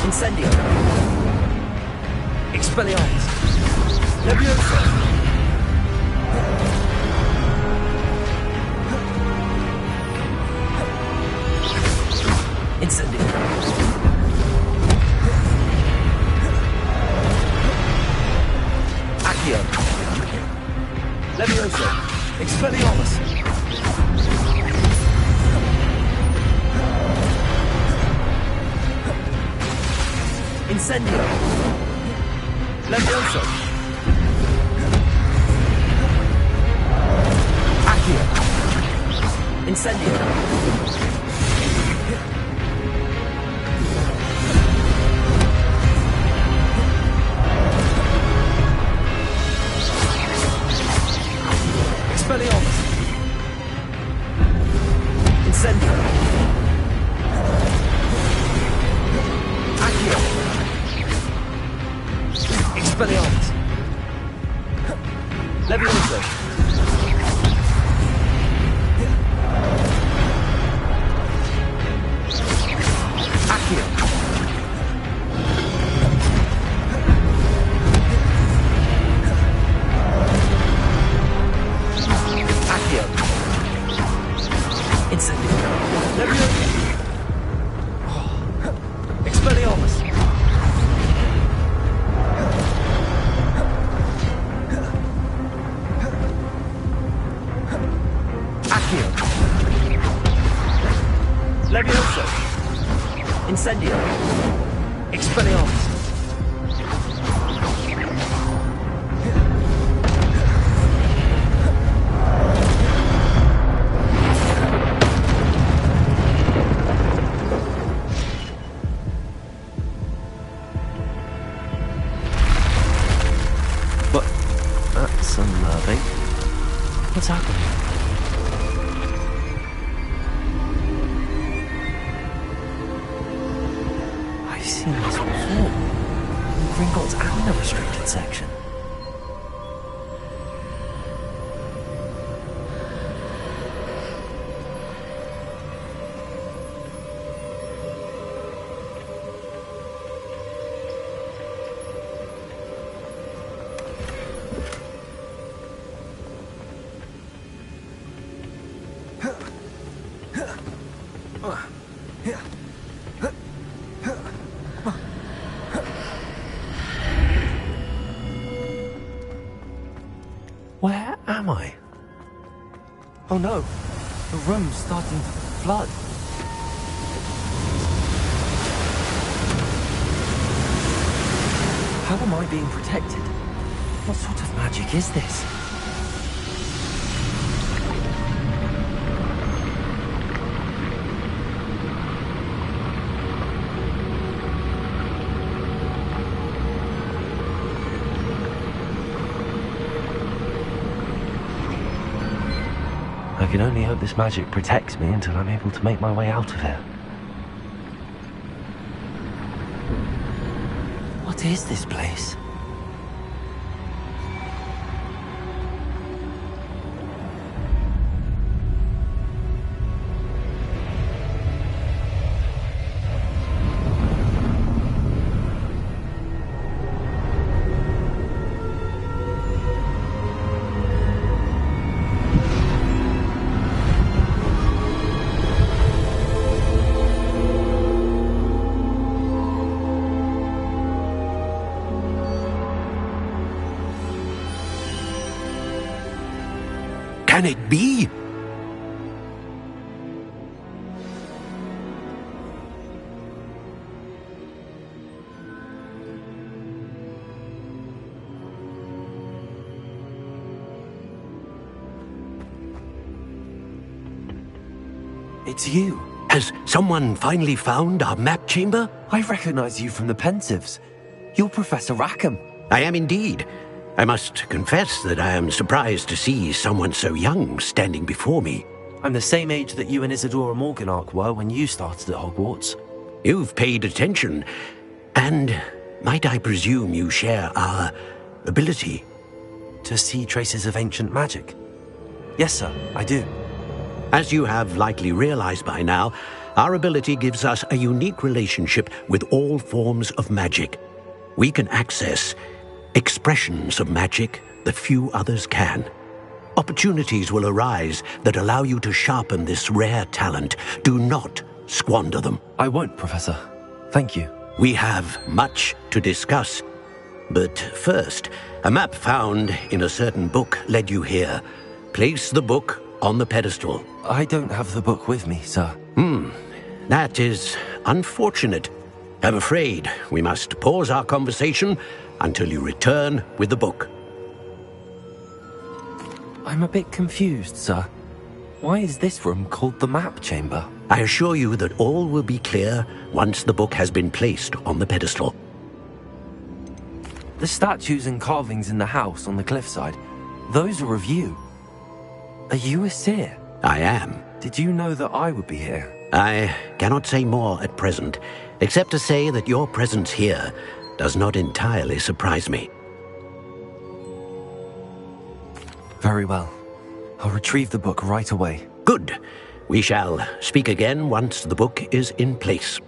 Incendio. Expelliarmus. Levioso. Incendio. Accio. Levioso. Expelliarmus. Incendio. Levioso. Accio. Incendio. Expelliarmus. Incendio. Accio. Expelliarmus. Levioso. Accio. Accio. Incendio. Levioso. Expelliarmus. Accio. Levioso. Incendio. Expelliarmus. But that's unnerving. What's happening? I've seen this before. Gringotts and the restricted section. Where am I? Oh no, the room's starting to flood. How am I being protected? What sort of magic is this? I can only hope this magic protects me until I'm able to make my way out of here. What is this place? Can it be? It's you. Has someone finally found our map chamber? I recognize you from the Pensives. You're Professor Rackham. I am indeed. I must confess that I am surprised to see someone so young standing before me. I'm the same age that you and Isadora Morganach were when you started at Hogwarts. You've paid attention, and might I presume you share our ability? To see traces of ancient magic? Yes, sir, I do. As you have likely realized by now, our ability gives us a unique relationship with all forms of magic. We can access expressions of magic that few others can. Opportunities will arise that allow you to sharpen this rare talent. Do not squander them. I won't, Professor. Thank you. We have much to discuss. But first, a map found in a certain book led you here. Place the book on the pedestal. I don't have the book with me, sir. That is unfortunate. I'm afraid we must pause our conversation until you return with the book. I'm a bit confused, sir. Why is this room called the map chamber? I assure you that all will be clear once the book has been placed on the pedestal. The statues and carvings in the house on the cliffside, those are of you. Are you a seer? I am. Did you know that I would be here? I cannot say more at present, except to say that your presence here does not entirely surprise me. Very well. I'll retrieve the book right away. Good. We shall speak again once the book is in place.